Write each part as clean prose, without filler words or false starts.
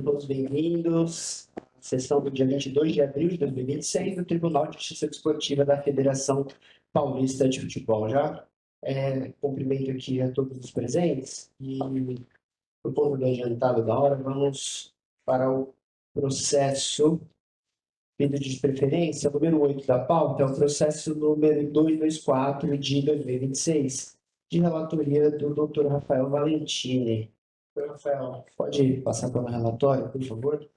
Todos bem-vindos à sessão do dia 22 de abril de 2026 do Tribunal de Justiça Desportiva da Federação Paulista de Futebol. Já cumprimento aqui a todos os presentes e, por conta do adiantado da hora, vamos para o processo pedido de preferência, número 8 da pauta, é o processo número 224 de 2026, de relatoria do Dr. Rafael Valentini. Rafael, pode passar pelo relatório, por favor?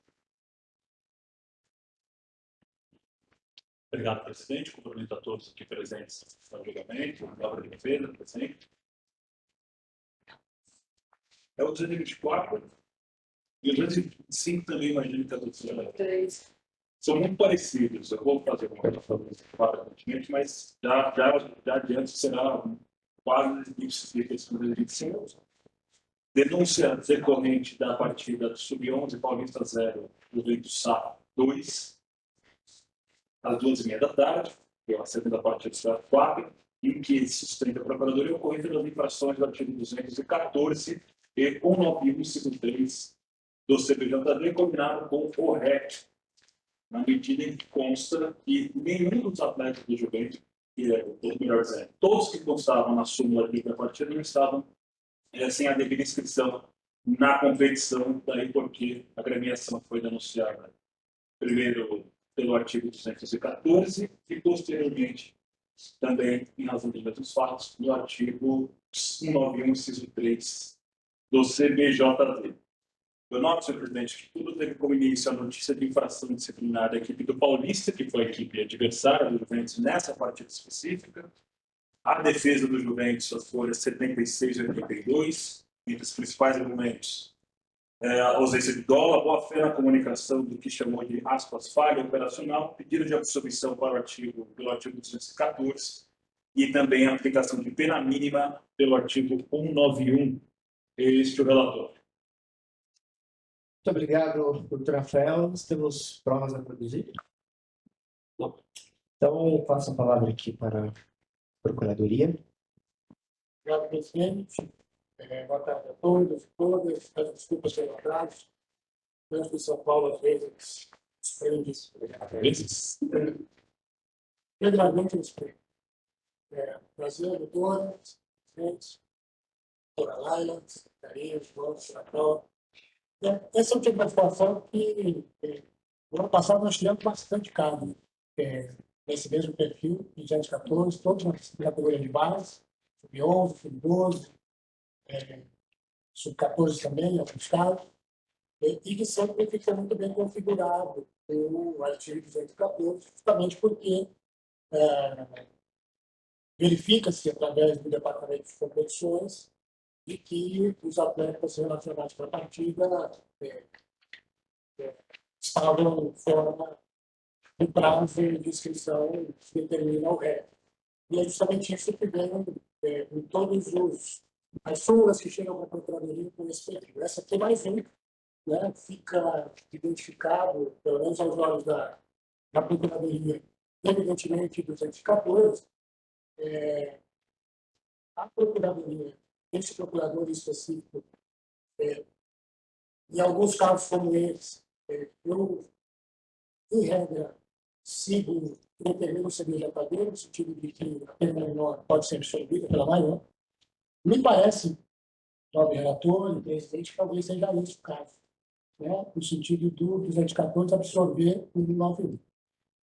Obrigado, presidente. Cumprimento a todos aqui presentes no julgamento. Palavra de defesa, presente. É o 224 e o 225 também, imagino que a doutora são muito parecidos. Eu vou fazer uma coisa rapidamente, mas já adiante será quase esse 225. Denúncia decorrente da partida do Sub-11 Paulista 0, Juventus Sá 2, às 2h30 da tarde, pela segunda partida da 4, em que se sustenta a Procuradoria ocorrente das infrações do artigo 214 e 191, inciso 3 do CPJD, combinado com o REC, na medida em que consta que nenhum dos atletas do Juventus, ou melhor dizendo, todos que constavam na súmula da partida não estavam sem a devida inscrição na competição, daí porque a agremiação foi denunciada primeiro pelo artigo 214 e posteriormente também, em razão dos mesmos fatos, no artigo 191, inciso 3 do CBJD. Eu noto, senhor presidente, que tudo teve como início a notícia de infração disciplinar da equipe do Paulista, que foi a equipe adversária do Juventus nessa partida específica. A defesa do Juventus, as folhas 76 e 82, entre os principais argumentos, a ausência de dolo, boa fé na comunicação do que chamou de, aspas, falha operacional, pedido de absolvição pelo artigo 214 e também a aplicação de pena mínima pelo artigo 191. Este é o relatório. Muito obrigado, doutor Rafael. Nós temos provas a produzir? Não. Então, eu passo a palavra aqui para a Procuradoria. Obrigado, presidente. Boa tarde a todos e todas. Peço desculpas pelo atraso. Nós de São Paulo, às vezes, prende isso. Primeiramente, prazer, doutora, presidente, doutora Laila, secretaria, João, senador. Essa é o tipo de situação que, no ano passado, nós tivemos bastante caso nesse mesmo perfil, de 214, todos na categoria de base, sub-11, sub-12, sub-14 também, em alguns casos, e que sempre fica muito bem configurado o artigo 214, justamente porque verifica-se, através do Departamento de Competições, de que os atletas relacionados para a partida estavam fora do prazo de inscrição que determina o REC. E é justamente isso que vem em todos as súmulas que chegam para a Procuradoria com esse perfil. Essa aqui é mais um, né, fica identificado, pelo menos aos olhos da Procuradoria, evidentemente 214, a Procuradoria, esse procurador específico, em alguns casos como esse, eu, em regra, sigo o determino o CBJD, no sentido de que a pena menor pode ser absorvida pela maior. Me parece, nobre relator e presidente, que talvez seja esse o caso, né? No sentido do 214 absorver o 91.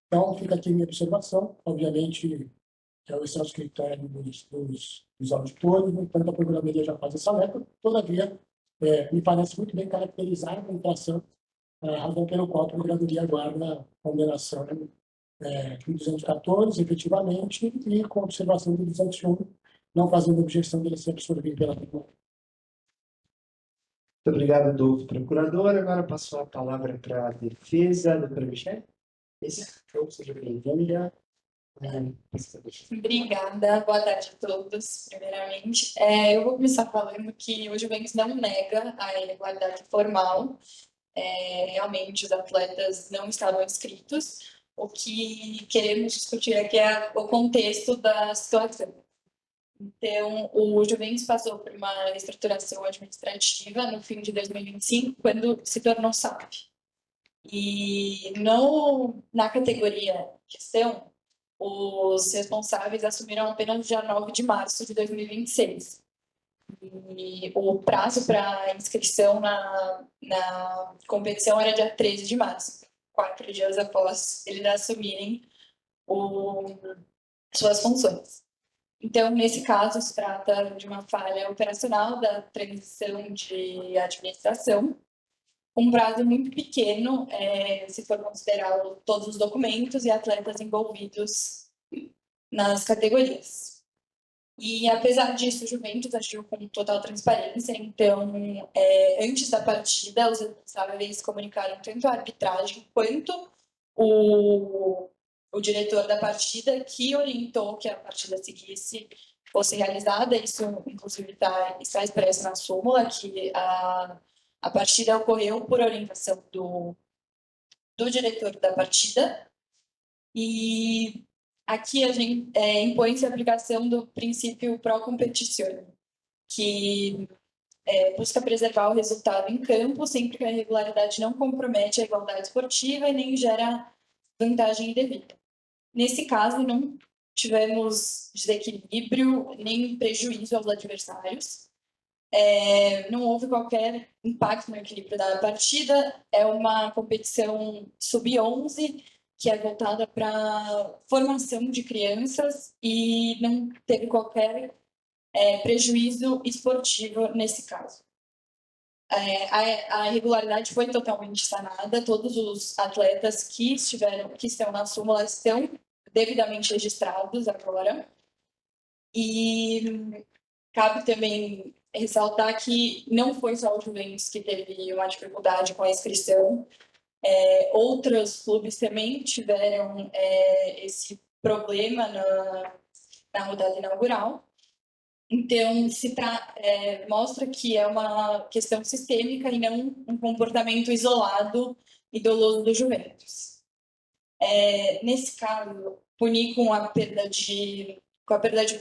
Então, fica aqui minha observação, obviamente, que é o excelso critério dos auditores, no entanto, a Procuradoria já faz essa alerta, todavia, me parece muito bem caracterizada a infração, a razão pelo qual a Procuradoria aguarda a condenação de 214, efetivamente, e com observação de 201, não fazendo objeção dele ser absorvido pela Procuradoria. Muito obrigado, doutor procurador. Agora passo a palavra para a defesa, doutora Michele. Seja bem-vinda. Obrigada, boa tarde a todos, primeiramente. Eu vou começar falando que o Juventus não nega a irregularidade formal. Realmente, os atletas não estavam inscritos. O que queremos discutir aqui é o contexto da situação. Então, o Juventus passou por uma reestruturação administrativa no fim de 2025, quando se tornou SAF. E na categoria em questão, os responsáveis assumiram apenas no dia 9 de março de 2026. E o prazo para inscrição na competição era dia 13 de março, 4 dias após eles assumirem suas funções. Então, nesse caso, se trata de uma falha operacional da transição de administração, um prazo muito pequeno, se for considerar todos os documentos e atletas envolvidos nas categorias. E, apesar disso, o Juventus agiu com total transparência. Então, antes da partida, os responsáveis comunicaram tanto a arbitragem quanto o diretor da partida, que orientou que a partida seguisse fosse realizada. Isso, inclusive, está expresso na súmula, que a partida ocorreu por orientação do diretor da partida. E aqui a gente impõe-se a aplicação do princípio pro competizione, que busca preservar o resultado em campo, sempre que a irregularidade não compromete a igualdade esportiva e nem gera vantagem indevida. Nesse caso, não tivemos desequilíbrio nem prejuízo aos adversários. Não houve qualquer impacto no equilíbrio da partida. É uma competição sub-11, que é voltada para formação de crianças e não teve qualquer prejuízo esportivo nesse caso. A irregularidade foi totalmente sanada. Todos os atletas que estão na súmula estão devidamente registrados agora. E cabe também ressaltar que não foi só o Juventus que teve uma dificuldade com a inscrição. Outros clubes também tiveram esse problema na rodada inaugural. Então, mostra que é uma questão sistêmica e não um comportamento isolado e doloso do Juventus. Nesse caso, punir com a perda de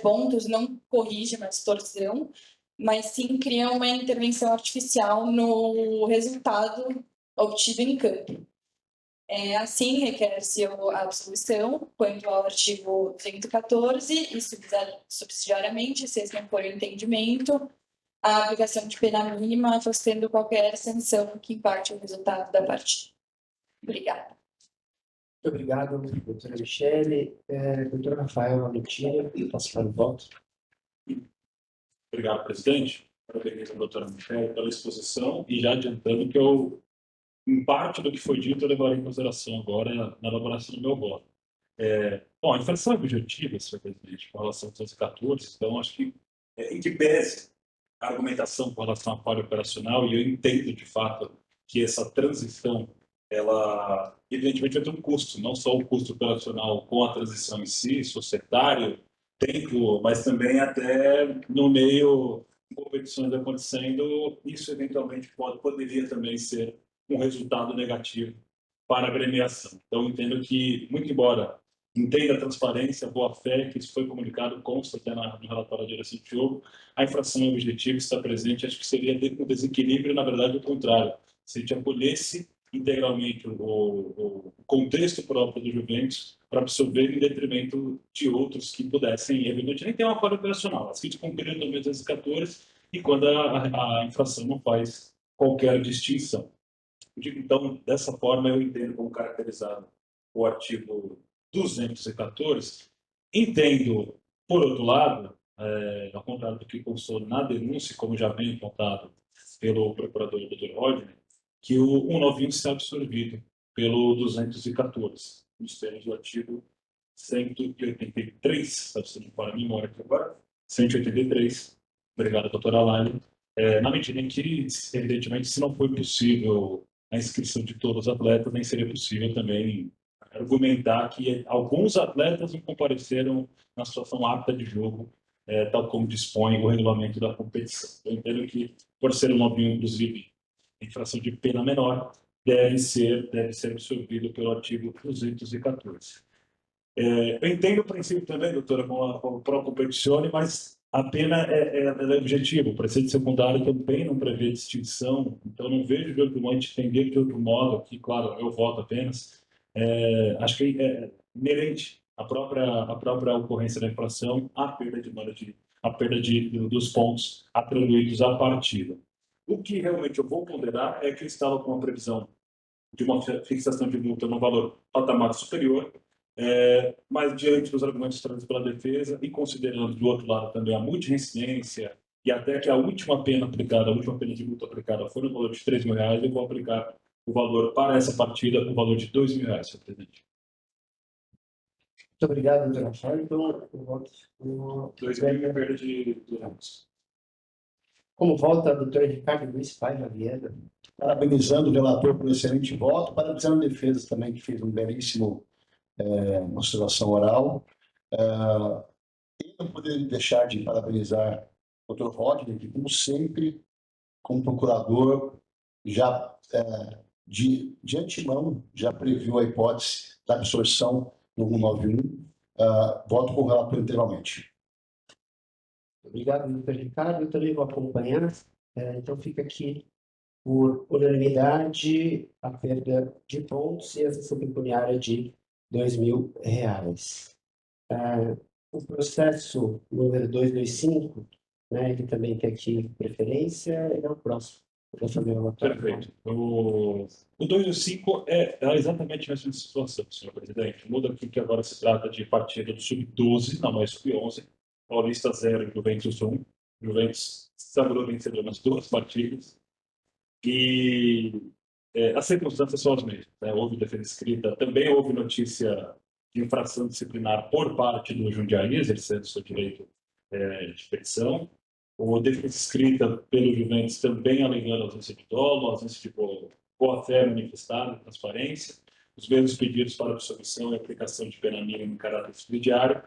pontos não corrige uma distorção, mas sim cria uma intervenção artificial no resultado obtido em campo. Assim, requer-se a absolvição quanto ao artigo 114 e, subsidiariamente, se esse não for o entendimento, a aplicação de pena mínima, afastando qualquer sanção que impacte o resultado da partida. Obrigada. Muito obrigado, doutora Michele. Doutor Rafael Valentina, posso para o voto? Obrigado, presidente. Parabéns à doutora Michele pela exposição e já adiantando que eu, em parte do que foi dito, eu levarei em consideração agora na elaboração do meu voto. Bom, a infração é objetiva, senhor presidente, com relação aos 214, então acho que, em que pese a argumentação com relação à falha operacional, e eu entendo, de fato, que essa transição, ela, evidentemente, vai ter um custo, não só o custo operacional com a transição em si, societário, tempo, mas também até no meio de competições acontecendo, isso eventualmente poderia também ser um resultado negativo para a agremiação. Então, entendo que, muito embora entenda a transparência, a boa-fé, que isso foi comunicado, consta até no relatório da direção de jogo, a infração objetiva está presente, acho que seria um desequilíbrio, na verdade, o contrário. Se a gente acolhesse integralmente o contexto próprio do Juventus para absorver em detrimento de outros que pudessem, evidentemente, nem ter uma falha operacional. As que cumpriram também os 214 e quando a infração não faz qualquer distinção. Então, dessa forma, eu entendo como caracterizado o artigo 214. Entendo, por outro lado, ao contrário do que constou na denúncia, como já vem contado pelo procurador Dr. Rodney, que o 191 está absorvido pelo 214, nos termos do artigo 183, está sendo para a memória aqui agora, 183. Obrigado, doutora Laila. Na medida em que, evidentemente, se não foi possível a inscrição de todos os atletas, nem seria possível também argumentar que alguns atletas não compareceram na situação apta de jogo, tal como dispõe o regulamento da competição. Eu entendo que, por ser um nobinho, inclusive, infração de pena menor, deve ser absorvido pelo artigo 214. Eu entendo o princípio também, doutora, com o pró competizione, mas A pena ela é objetiva, o preceito secundário também não prevê distinção, então não vejo de outro modo entender de outro modo, que claro, eu voto apenas, acho que é inerente à própria ocorrência da infração, a perda dos pontos atribuídos à partida. O que realmente eu vou ponderar é que eu estava com uma previsão de uma fixação de multa no valor patamar superior, mas diante dos argumentos trazidos pela defesa e considerando do outro lado também a multireincidência e até que a última pena de multa aplicada foi no valor de R$ 3.000, eu vou aplicar o valor para essa partida, o valor de R$ 2.000, senhor presidente. Muito obrigado, doutor Rafael. Então, eu voto no... 2.000 perda de Ramos. Como volta, doutor Ricardo Luiz Paiva Vieira. Parabenizando o relator por excelente voto, parabenizando a defesa também, que fez um belíssimo observação oral. E não poderia deixar de parabenizar o Dr. Rodney, que, como sempre, como procurador, já de antemão, já previu a hipótese da absorção no 191. Voto com o relator integralmente. Obrigado, doutor Ricardo. Eu também vou acompanhar. Então, fica aqui, por unanimidade, a perda de pontos e a sanção pecuniária de R$ 2.000. O processo número 225, né, ele também tem aqui preferência, ele é o próximo. Eu vou fazer o relatório. Perfeito. O 205 é exatamente a mesma situação, senhor presidente. Muda aqui que agora se trata de partida do Sub-12, não mais Sub-11. Paulista 0 e Juventus 1. Juventus sagrou vencedor nas duas partidas. E as circunstâncias são as mesmas, né? Houve defesa escrita, também houve notícia de infração disciplinar por parte do Jundiaí, exercendo seu direito de petição. O defesa escrita pelo Juventus também alegando ausência de dolo, ausência de boa-fé manifestada, transparência, os mesmos pedidos para absolvição e aplicação de pena mínima em caráter subsidiário.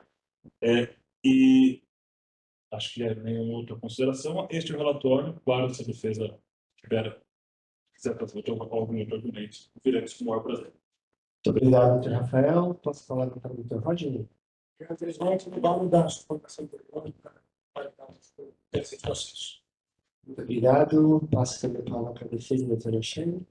E acho que nenhuma outra consideração. Este é o relatório, claro, se a defesa quiser fazer algum outro argumento, viremos com o maior prazer. Muito obrigado, doutor Rafael. Posso falar com o doutor Rodney? Infelizmente, não dá mudança para a econômica para esse processo. Muito obrigado. Passo também a palavra para a defesa, doutor Alexandre.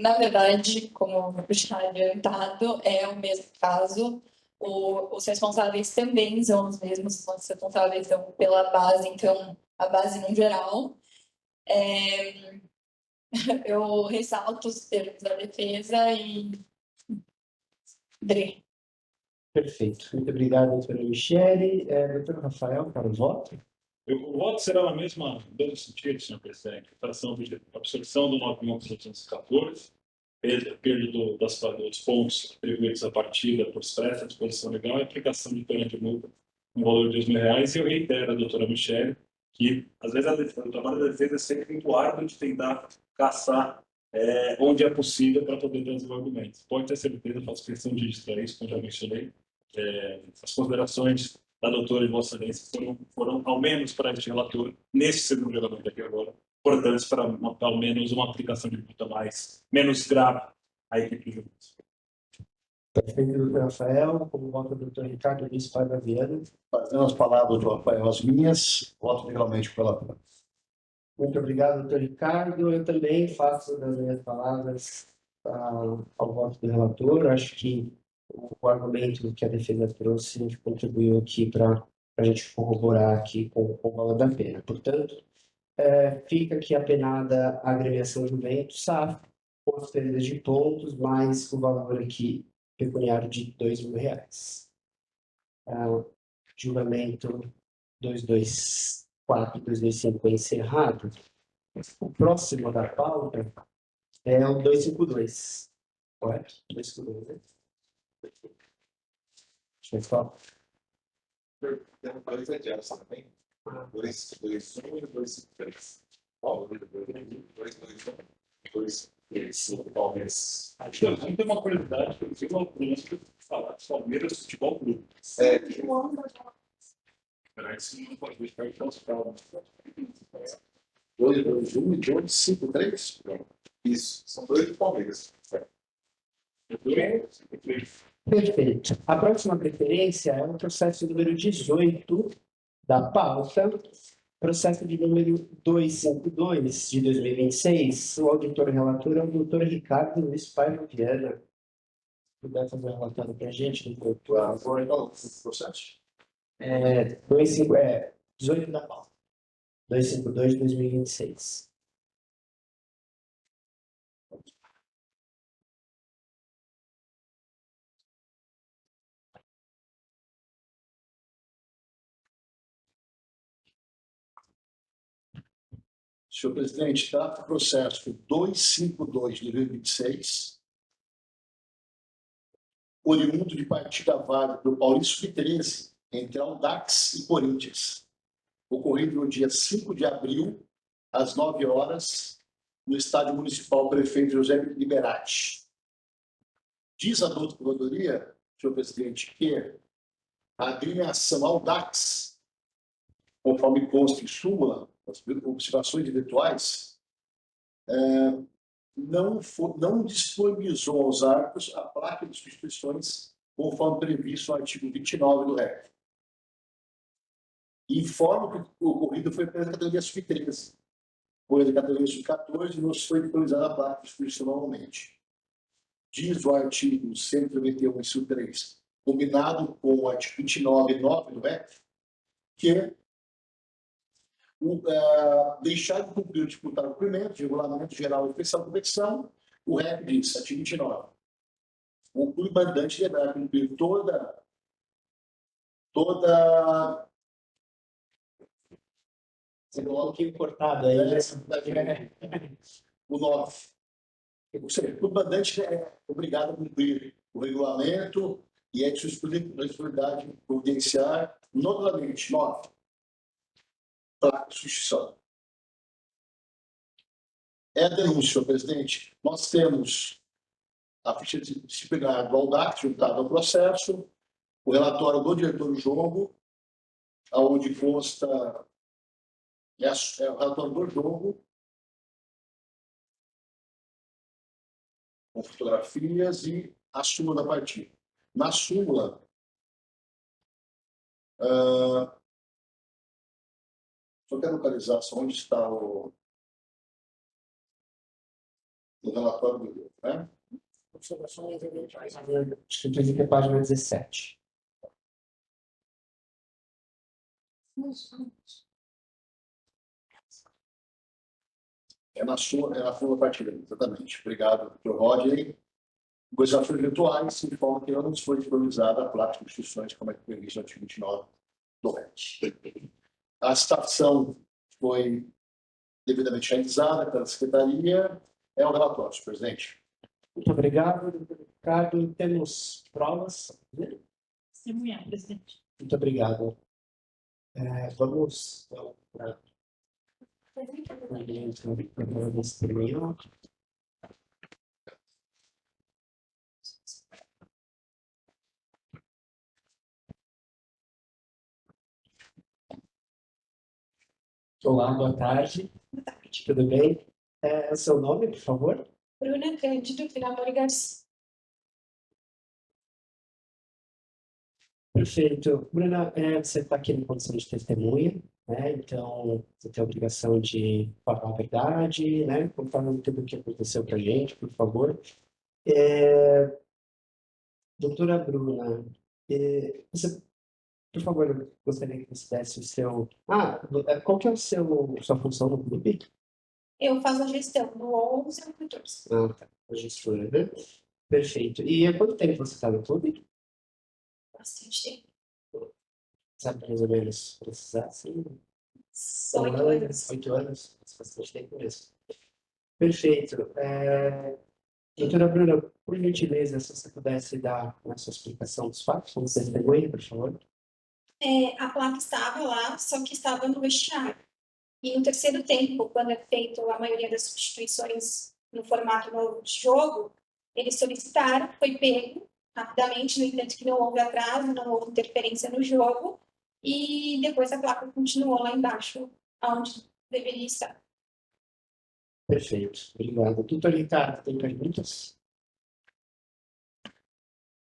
Na verdade, como já adiantado, é o mesmo caso. Os responsáveis também são os mesmos, os responsáveis são pela base, então, a base no geral. Eu ressalto os termos da defesa e... Perfeito. Muito obrigado, doutora Michele. Doutor Rafael, para o voto. O voto será na mesma, no mesmo sentido, senhor presidente. Absorção do 9.714, perda dos pontos atribuídos à partida por expressa disposição legal e aplicação de pena de multa no valor de R$ 2.000. E eu reitero à doutora Michele que, às vezes, o trabalho da defesa é sempre muito árduo de tentar caçar onde é possível para poder trazer argumentos. Pode ter certeza, faço questão de registrar isso, como já mencionei. As considerações da doutora e Vossa Excelência foram, ao menos para este relator, nesse segundo julgamento aqui agora, importantes para, ao menos, uma aplicação de multa menos grave à equipe de juízes. Perfeito, doutor Rafael. Como voto o doutor Ricardo Luiz Paiva Vieira. Fazendo as palavras do Rafael as minhas, voto integralmente com o relator. Muito obrigado, doutor Ricardo. Eu também faço das minhas palavras ao voto do relator. Acho que o argumento que a defesa trouxe contribuiu aqui para a gente corroborar aqui com o valor da pena. Portanto, fica aqui apenada a agremiação Juventus, SAF, com as perdas de pontos, mais o valor aqui pecuniário de R$ 2.000. Julgamento 224 e 225 é encerrado. O próximo da pauta é o 252. Correto? 252, né? Deixa eu só. Tem dois adiados também. 221 e 253. Paulo, 221. 225 Palmeiras. Tem uma curiosidade, eu vi uma curiosidade de falar de Palmeiras Futebol Clube. Será que sim, não pode deixar de falar? 221 e 253? Isso, são dois de Palmeiras. Perfeito. A próxima preferência é o processo número 18, da pauta. Processo de número 252 de 2026. O auditor relator é o doutor Ricardo Luiz Paiva Viana. Puder fazer o relatório para a gente, doutor? Agora, então, o processo. 18 da pauta. 252 de 2026. Senhor presidente, trata o processo 252 de 2026, oriundo de partida válida do Paulista Sub-13 entre Audax e Corinthians, ocorrido no dia 5 de abril, às 9 horas, no Estádio Municipal Prefeito José Liberati. Diz a doutora Procuradoria, senhor presidente, que a agremiação Audax, conforme consta em súmula, as observações individuais, não disponibilizou aos árbitros a placa de substituições conforme previsto no artigo 29 do REC. Informa que o ocorrido foi pela categoria sub-13, pois a categoria sub-14 não foi disponibilizada a placa de substituição normalmente. Diz o artigo 191, inciso 3, combinado com o artigo 29.9 do REC, que deixar de cumprir o disputado cumprimento de regulamento geral e especial de competição, o REC diz, artigo 29. O clube mandante deverá cumprir toda Você um pouquinho cortado aí. o 9. Ou seja, o clube mandante é obrigado a cumprir o regulamento e é de sua responsabilidade providenciar notoriamente 9. Placa de substituição. É a denúncia, senhor presidente. Nós temos a ficha disciplinar do Audax juntada ao processo, o relatório do diretor do jogo, onde consta o relatório do jogo, com fotografias e a súmula da partida. Na súmula, só quero localizar onde está o relatório do jogo, né? Observações individuais. Instituto de página 17. É na súmula partida, exatamente. Obrigado, doutor Rodney. Os ações virtuais informam que não foi disponibilizada a placa de substituições, como é previsto no artigo 29 do REC. A citação foi devidamente realizada pela Secretaria. É o relatório, senhor presidente. Muito obrigado, doutor Ricardo. Temos provas? Testemunhar, presidente. Muito obrigado. Vamos então, para a testemunho. Olá, boa tarde. Tudo bem? O seu nome, por favor? Bruna Cândido Finamori Garcia. Perfeito. Bruna, você está aqui na condição de testemunha, né? Então, você tem a obrigação de falar a verdade, né? Conforme tudo o que aconteceu com a gente, por favor. Doutora Bruna, você, por favor, eu gostaria que você desse o seu... qual que é sua função no clube? Eu faço a gestão do 11 ao 14. Tá. A gestora, né? Perfeito. E há quanto tempo você está no clube? Bastante tempo. Sabe mais ou menos precisar, sim? 8 anos. 8 anos, bastante tempo mesmo. Perfeito. Doutora Bruna, por gentileza, se você pudesse dar a sua explicação dos fatos, como testemunha, por favor. A placa estava lá, só que estava no vestiário. E no terceiro tempo, quando é feito a maioria das substituições no formato novo de jogo, eles solicitaram, foi pego rapidamente, no entanto que não houve atraso, não houve interferência no jogo, e depois a placa continuou lá embaixo, onde deveria estar. Perfeito, obrigado. Doutor Ricardo, tem perguntas?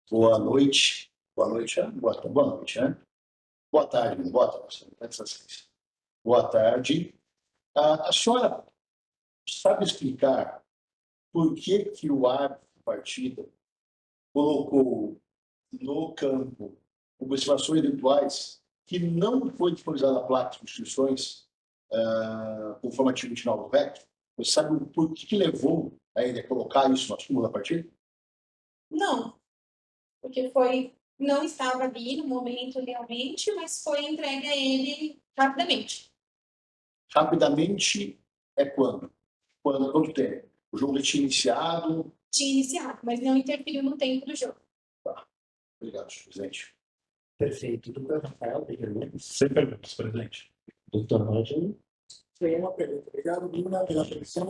Boa noite. Boa noite, né? Boa tarde, boa tarde. Boa tarde. A senhora sabe explicar por que o árbitro da partida colocou no campo observações individuais que não foi disponibilizada a placa de substituições conforme o artigo 29 do REC? Você sabe por que levou a ele a colocar isso na súmula da partida? Não, porque não estava ali no momento realmente, mas foi entregue a ele rapidamente. Rapidamente é quando? Quanto tempo? O jogo já tinha iniciado? Tinha iniciado, mas não interferiu no tempo do jogo. Obrigado, presidente. Perfeito. Doutor Rafael, tem perguntas? Sem perguntas, presidente. Doutor Roger? Foi uma pergunta. Obrigado, Lina, pela presença.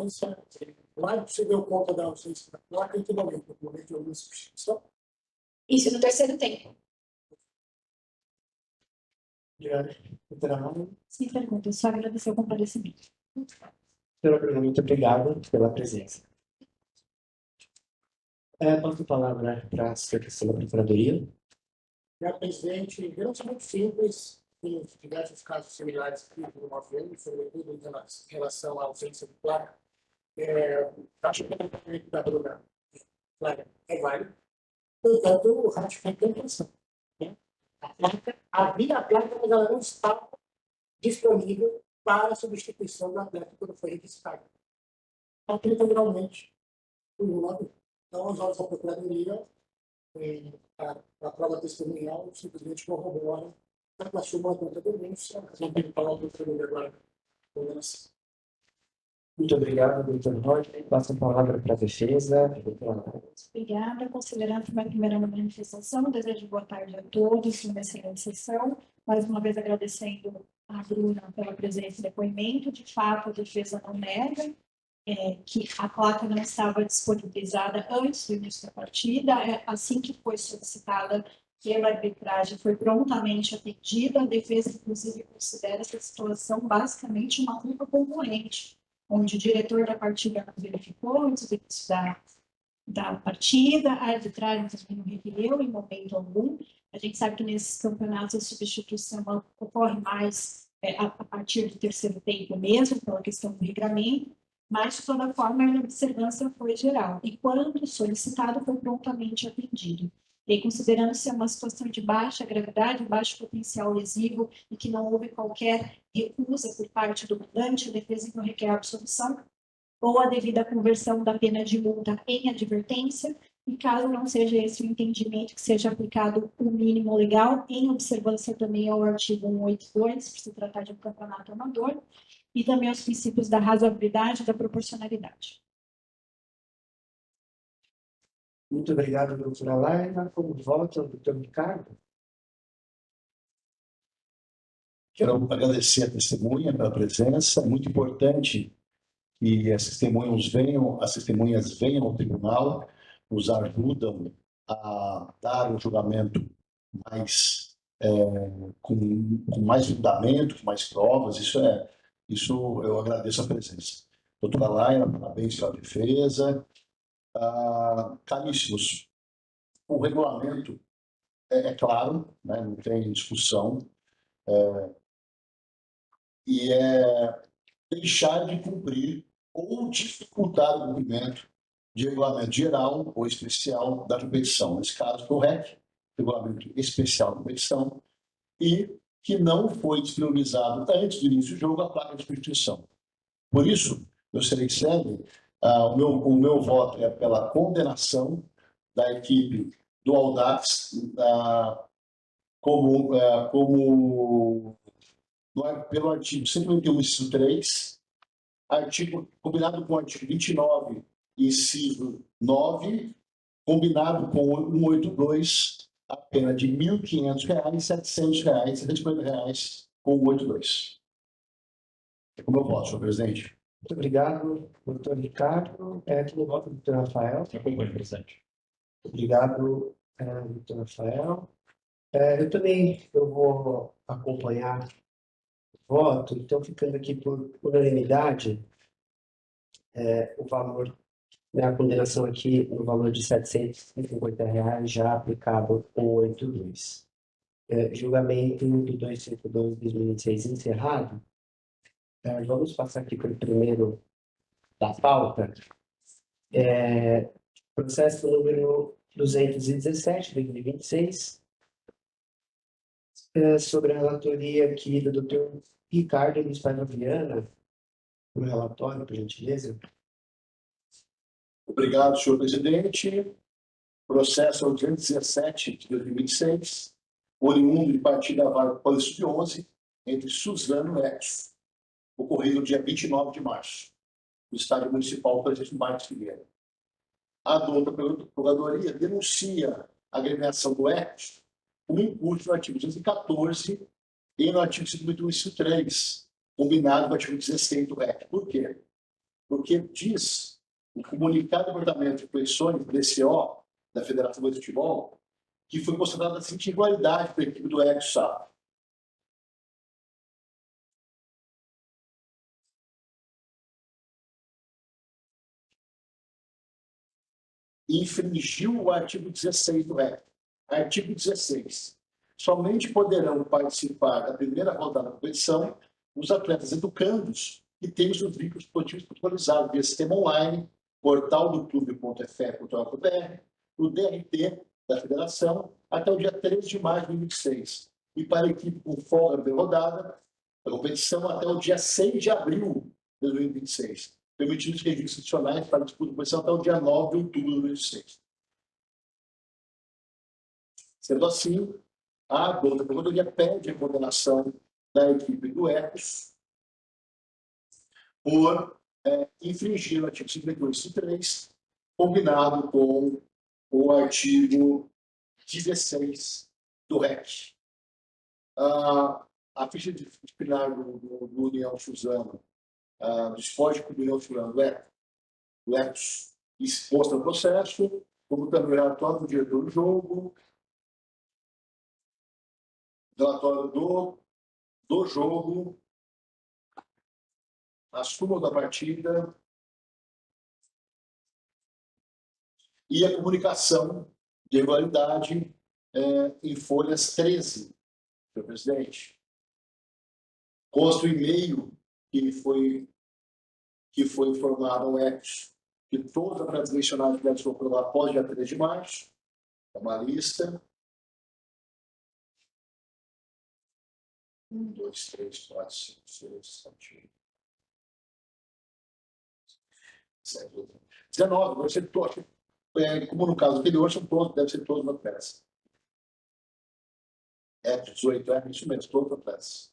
Mas você deu conta da ausência da placa em que momento? No momento de alguma substituição? Isso no terceiro tempo. Obrigado. Doutora Ana? Sem pergunta, só agradecer o comparecimento. Doutora Bruna, muito obrigado pela presença. Passo a palavra para a secretaria da Procuradoria. Presidente, relativamente simples, tem diversos casos similares que no nosso ano, sobretudo em relação à ausência de placa. Acho que o comportamento da Bruna é válido. Portanto, o ratifica a intenção. Havia a placa, mas ela não estava disponível para a substituição do atleta quando foi registrado. Aplica integralmente o nome. Então, os olhos da Procuradoria, a prova testemunhal, simplesmente corrobora a súmula contra a denúncia. Não tem que falar do Procuradoria agora. Muito obrigado, doutor Roger. Passo a palavra para a defesa. Doutora Ana. Obrigada. Considerando uma primeira manifestação, desejo boa tarde a todos, uma excelente sessão. Mais uma vez agradecendo a Bruna pela presença e depoimento. De fato, a defesa não nega que a placa não estava disponibilizada antes do início da partida. Assim que foi solicitada pela arbitragem, foi prontamente atendida. A defesa, inclusive, considera essa situação basicamente uma culpa concorrente, onde o diretor da partida não verificou antes do início da partida, a arbitragem também não requereu em momento algum. A gente sabe que nesses campeonatos a substituição ocorre mais a partir do terceiro tempo mesmo, pela questão do regramento, mas, de toda forma, a observância foi geral. E quando solicitado, foi prontamente atendido. E considerando ser uma situação de baixa gravidade, baixo potencial lesivo e que não houve qualquer recusa por parte do mandante, a defesa não requer a absolução ou a devida conversão da pena de multa em advertência, e caso não seja esse o entendimento, que seja aplicado o mínimo legal, em observância também ao artigo 182, por se tratar de um campeonato amador, e também aos princípios da razoabilidade e da proporcionalidade. Muito obrigado, doutora Laila. Como volta, doutor Ricardo? Quero agradecer a testemunha pela presença. É muito importante que as testemunhas venham ao tribunal, nos ajudam a dar um julgamento mais com mais fundamento, com mais provas. Isso eu agradeço a presença. Doutora Laila, parabéns pela defesa. Caríssimos, o regulamento é claro, né, não tem discussão, e é deixar de cumprir ou dificultar o cumprimento de regulamento geral ou especial da competição. Nesse caso, foi o REC, regulamento especial da competição, e que não foi disponibilizado antes do início do jogo a placa de substituição. Por isso, eu serei célebre, o meu voto é pela condenação da equipe do Audax pelo artigo 191, inciso 3, combinado com o artigo 29, inciso 9, combinado com o 182, a pena de R$ 1.500, R$ 700, R$ 750 com o 182. É como eu voto, senhor presidente. Muito obrigado, doutor Ricardo. Como volta, doutor Rafael? Acompanho, presidente. Obrigado, doutor Rafael. Eu vou acompanhar o voto, então ficando aqui por unanimidade, o valor, né, a condenação aqui no valor de R$ 750 já aplicado com 182. Julgamento do 252/2026 encerrado. Vamos passar aqui para o primeiro da pauta. Processo número 217/2026, sobre a relatoria aqui do Dr. Ricardo Luiz Paiva Viana, o relatório, por gentileza. Obrigado, senhor presidente. Processo 217 de 2026, oriundo de partida vaga Polícia de 11, entre Suzano e Edson, ocorrido no dia 29 de março, no Estádio Municipal Presidente Marques Figueira. A dona Procuradoria denuncia a agremiação do Edson como incurso no artigo 214 e no artigo 51, inciso 3, combinado com o artigo 16 do REC. Por quê? Porque diz o comunicado do Departamento de Pleições, DCO, da Federação de Futebol, que foi considerada a seguinte igualdade para a equipe do Edson Sá. Infringiu o artigo 16 do REC. Artigo 16. Somente poderão participar da primeira rodada da competição os atletas educandos que têm os seus vínculos esportivos protocolizados via sistema online, portal do clube.fe.br, o DRT da federação, até o dia 13 de maio de 2026. E para a equipe com folga na primeira rodada, a competição até o dia 6 de abril de 2026, permitindo os registros institucionais para a disputa da competição até o dia 9 de outubro de 2026. Sendo assim, a dona Procuradoria pede a condenação da equipe do Ecos por infringir o artigo 52.3, combinado com o artigo 16 do REC. A ficha disciplinar do União Suzano, do Esporte Clube União Suzano, do Ecos, exposta no processo, como também o relatório do diretor do jogo, relatório do jogo, a súmula da partida e a comunicação de irregularidade em folhas 13, senhor presidente. Consta o e-mail que foi informado ao Ecos que todas as atletas mencionadas devem ser aprovadas após dia 3 de março. É uma lista. 1, 2, 3, 4, 5, 6, 7, 8, 19, deve ser todos. Como no caso anterior, são todos, deve ser todos uma peça. 18, isso mesmo, todos uma peça.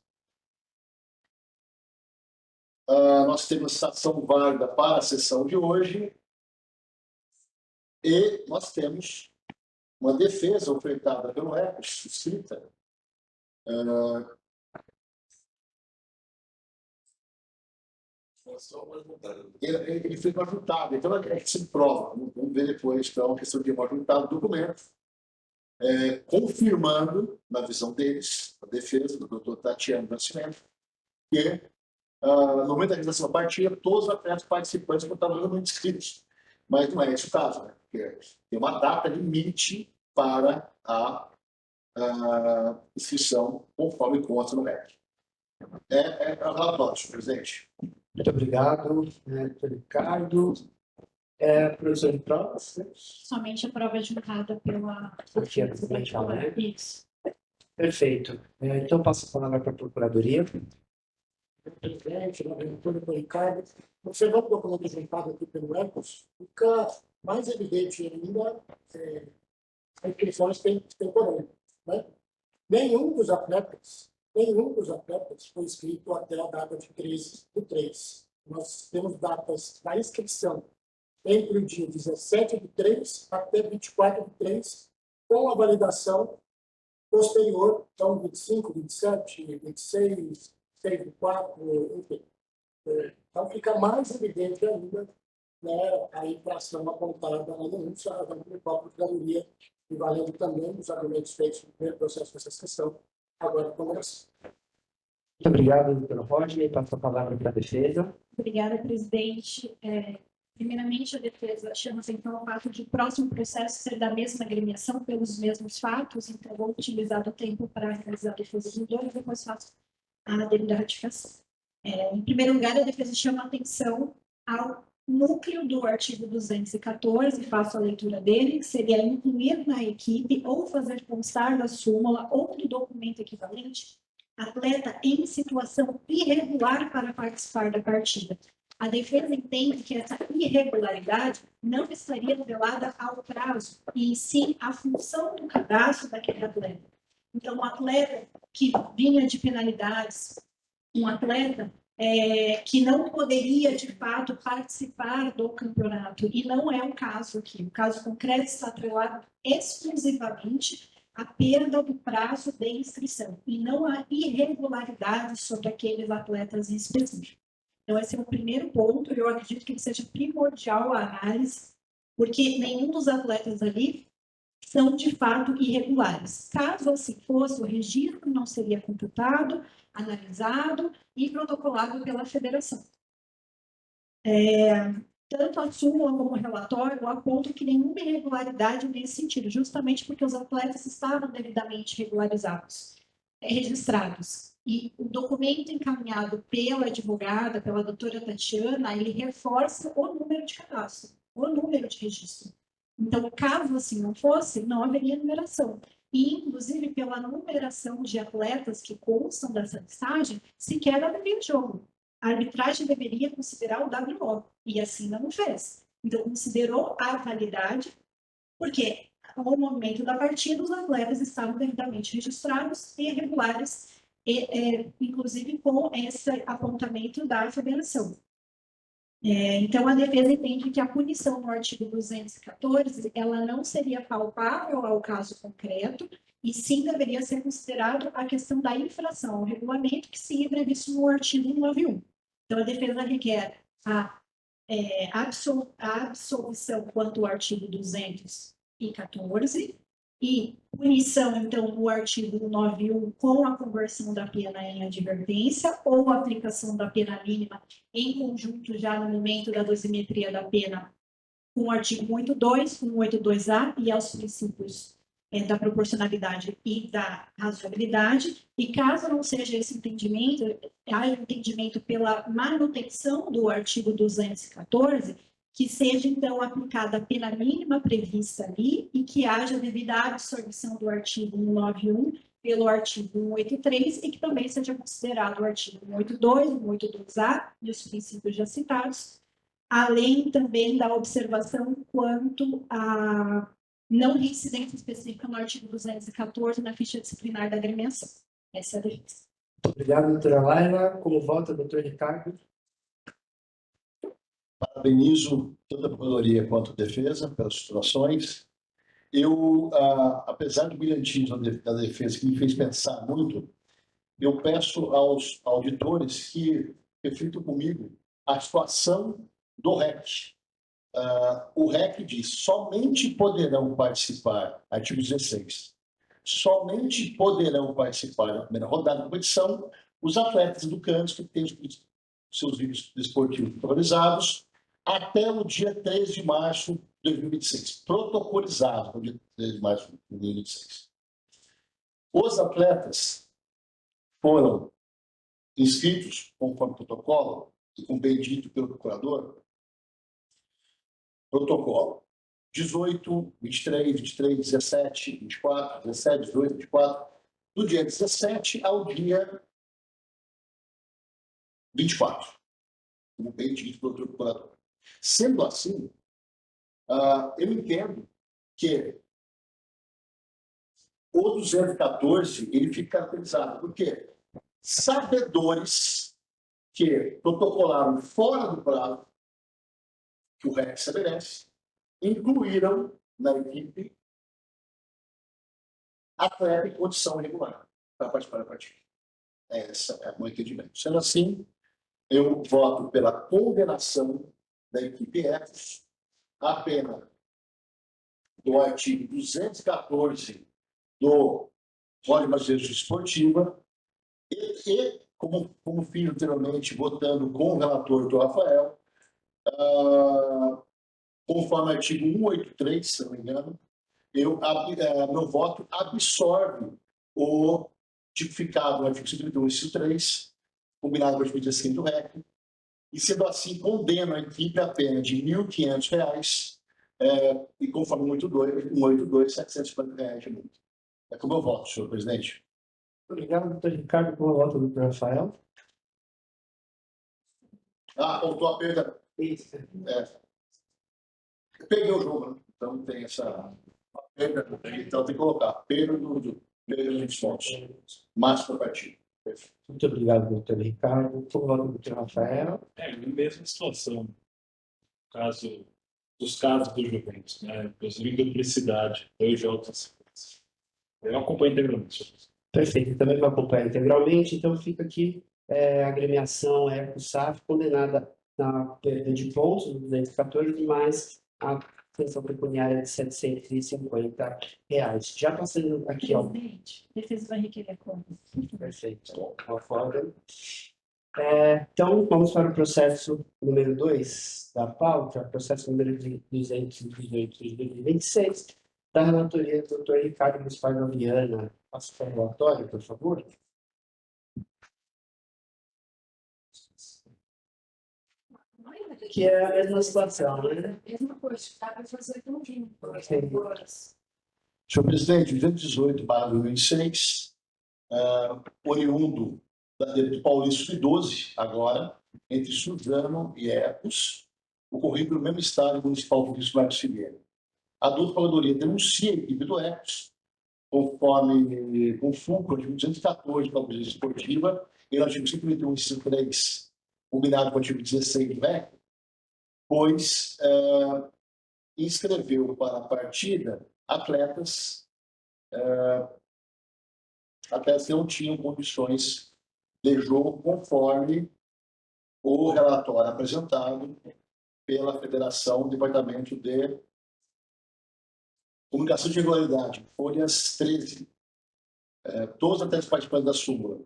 Nós temos citação válida para a sessão de hoje e nós temos uma defesa ofertada pelo Ecos, escrita. Ele foi ajuntado, então a gente se prova. Vamos ver depois, então, a questão de ajuntado do documento, confirmando, na visão deles, a defesa do doutor Tatiano Nascimento, que no momento da realização da partida, todos os atletas participantes estavam inscritos. Mas não é esse o caso, né? Porque tem uma data limite para a inscrição, conforme consta no REC. Relatório, senhor presidente. Muito obrigado, doutor Ricardo. Professor de provas? Somente a prova juntada pela... Aqui é documental, né? Isso. Perfeito. Então, passo a palavra para a Procuradoria. Presidente, doutor Ricardo, observando o documento juntado aqui pelo Ecos, fica mais evidente ainda a inscrição temporânea. Né? Nenhum dos atletas foi inscrito até a data de 13/3. Nós temos datas da inscrição entre o dia 17/3 até 24/3, com a validação posterior, então 25, 27, 26, 6/4, enfim. Então fica mais evidente ainda, né, a infração apontada na denúncia da própria Procuradoria, e valendo também os argumentos feitos no primeiro processo dessa questão, agora no Congresso. Muito obrigado, doutor Rodney. Passo a palavra para a defesa. Obrigada, presidente. Primeiramente, a defesa chama-se então ao fato de o próximo processo ser da mesma agremiação pelos mesmos fatos, então vou utilizar o tempo para realizar a defesa dos dois, depois faço a devida ratificação. Em primeiro lugar, a defesa chama a atenção ao núcleo do artigo 214, faço a leitura dele, que seria incluir na equipe ou fazer constar da súmula ou do documento equivalente atleta em situação irregular para participar da partida. A defesa entende que essa irregularidade não estaria atrelada ao prazo, e sim à função do cadastro daquele atleta. Então, um atleta que vinha de penalidades, um atleta que não poderia, de fato, participar do campeonato, e não é o caso aqui. O caso concreto está atrelado exclusivamente à perda do prazo de inscrição, e não à irregularidade sobre aqueles atletas em específico. Então, esse é o primeiro ponto, e eu acredito que ele seja primordial a análise, porque nenhum dos atletas ali são, de fato, irregulares. Caso assim fosse, o registro não seria computado, analisado e protocolado pela federação. Tanto a súmula como o relatório apontam que nenhuma irregularidade nesse sentido, justamente porque os atletas estavam devidamente registrados. E o documento encaminhado pela advogada, pela doutora Tatiana, ele reforça o número de cadastro, o número de registro. Então, caso assim não fosse, não haveria numeração. E, inclusive, pela numeração de atletas que constam dessa listagem, sequer haveria jogo. A arbitragem deveria considerar o WO, e assim não o fez. Então, considerou a validade, porque no momento da partida, os atletas estavam devidamente registrados e regulares, inclusive com esse apontamento da federação. Então, a defesa entende que a punição no artigo 214, ela não seria palpável ao caso concreto, e sim deveria ser considerado a questão da infração ao regulamento, que seria previsto no artigo 191. Então, a defesa requer a absolvição quanto ao artigo 214, e punição, então, no artigo 191, com a conversão da pena em advertência, ou a aplicação da pena mínima em conjunto, já no momento da dosimetria da pena, com o artigo 182, com o 182A, e aos princípios da proporcionalidade e da razoabilidade. E caso não seja esse entendimento, há entendimento pela manutenção do artigo 214, que seja, então, aplicada a pena mínima prevista ali e que haja devida absorção do artigo 191 pelo artigo 183 e que também seja considerado o artigo 182, 182A e os princípios já citados, além também da observação quanto a não reincidência específica no artigo 214 na ficha disciplinar da agremiação. Essa é a defesa. Obrigado, doutora Laila. Como vota, doutor Ricardo? Parabenizo tanto a Procuradoria quanto a defesa pelas situações. Eu, apesar do brilhantismo da defesa, que me fez pensar muito, eu peço aos auditores que reflitam comigo a situação do REC. O REC diz: somente poderão participar, artigo 16, somente poderão participar da primeira rodada da competição os atletas educantes que têm seus vídeos desportivos protocolizados até o dia 3 de março de 2026. Protocolizado no dia 3 de março de 2026. Os atletas foram inscritos conforme protocolo, e como bem dito pelo procurador, protocolo 18, 23, 23, 17, 24, 17, 18, 24, do dia 17 ao dia 24, como bem dito pelo procurador. Sendo assim, eu entendo que o 214 ele fica caracterizado porque sabedores que protocolaram fora do prazo que o REC estabelece, incluíram na equipe atleta em condição regular para participar da partida. Esse é o meu entendimento. Sendo assim, eu voto pela condenação da equipe F, a pena do artigo 214 do Código Brasileiro de Justiça Esportiva e como fiz anteriormente, votando com o relator do Rafael, Conforme o artigo 183, se não me engano, meu voto absorve o tipificado no artigo 51, inciso 3, combinado com o artigo 16 do REC, e, sendo assim, condena a equipe a pena de R$ 1.500, e conforme o 182, R$ 750 de multa. É como eu voto, senhor presidente. Obrigado, doutor Ricardo. Como voto, doutor Rafael? Faltou a perda. Isso. Eu peguei o jogo, né? Então tem essa perda. Então tem que colocar perda dos pontos. Máximo partido. Muito obrigado, doutor Ricardo. Como voto, doutor Rafael? É a mesma situação. Dos casos do Juventus, né? Inclusive duplicidade, 2 jogos na sequência. Eu acompanho integralmente. Perfeito, também vai acompanhar integralmente, então fica aqui a agremiação EcoSAF condenada na perda de pontos, do 214, mais a pensão pecuniária de R$ 750. Já passando aqui, ó. Presidente, defesa vai requerer como? Perfeito, uma folga. Então, vamos para o processo número 2 da pauta, processo número 218 de 2026, da relatoria do Dr. Ricardo Gaspar Viana. Passo para o relatório, por favor. Que é a mesma situação, né? Mesma coisa, dá para fazer tudinho. Senhor presidente, 218/2006, oriundo do Paulista 12, agora, entre Suzano e Ecos, ocorrido no mesmo estado municipal do Luiz Marcos Figueiredo. A dupla Procuradoria denuncia a equipe do Ecos, conforme com FUNCO, artigo 214 da Polícia Esportiva, e no artigo 131, inciso 3, combinado com o artigo 16 do REC, pois inscreveu para a partida atletas que não tinham condições de jogo conforme o relatório apresentado pela Federação do Departamento de Comunicação de Regularidade, folhas 13. Todos os atletas participantes da súmula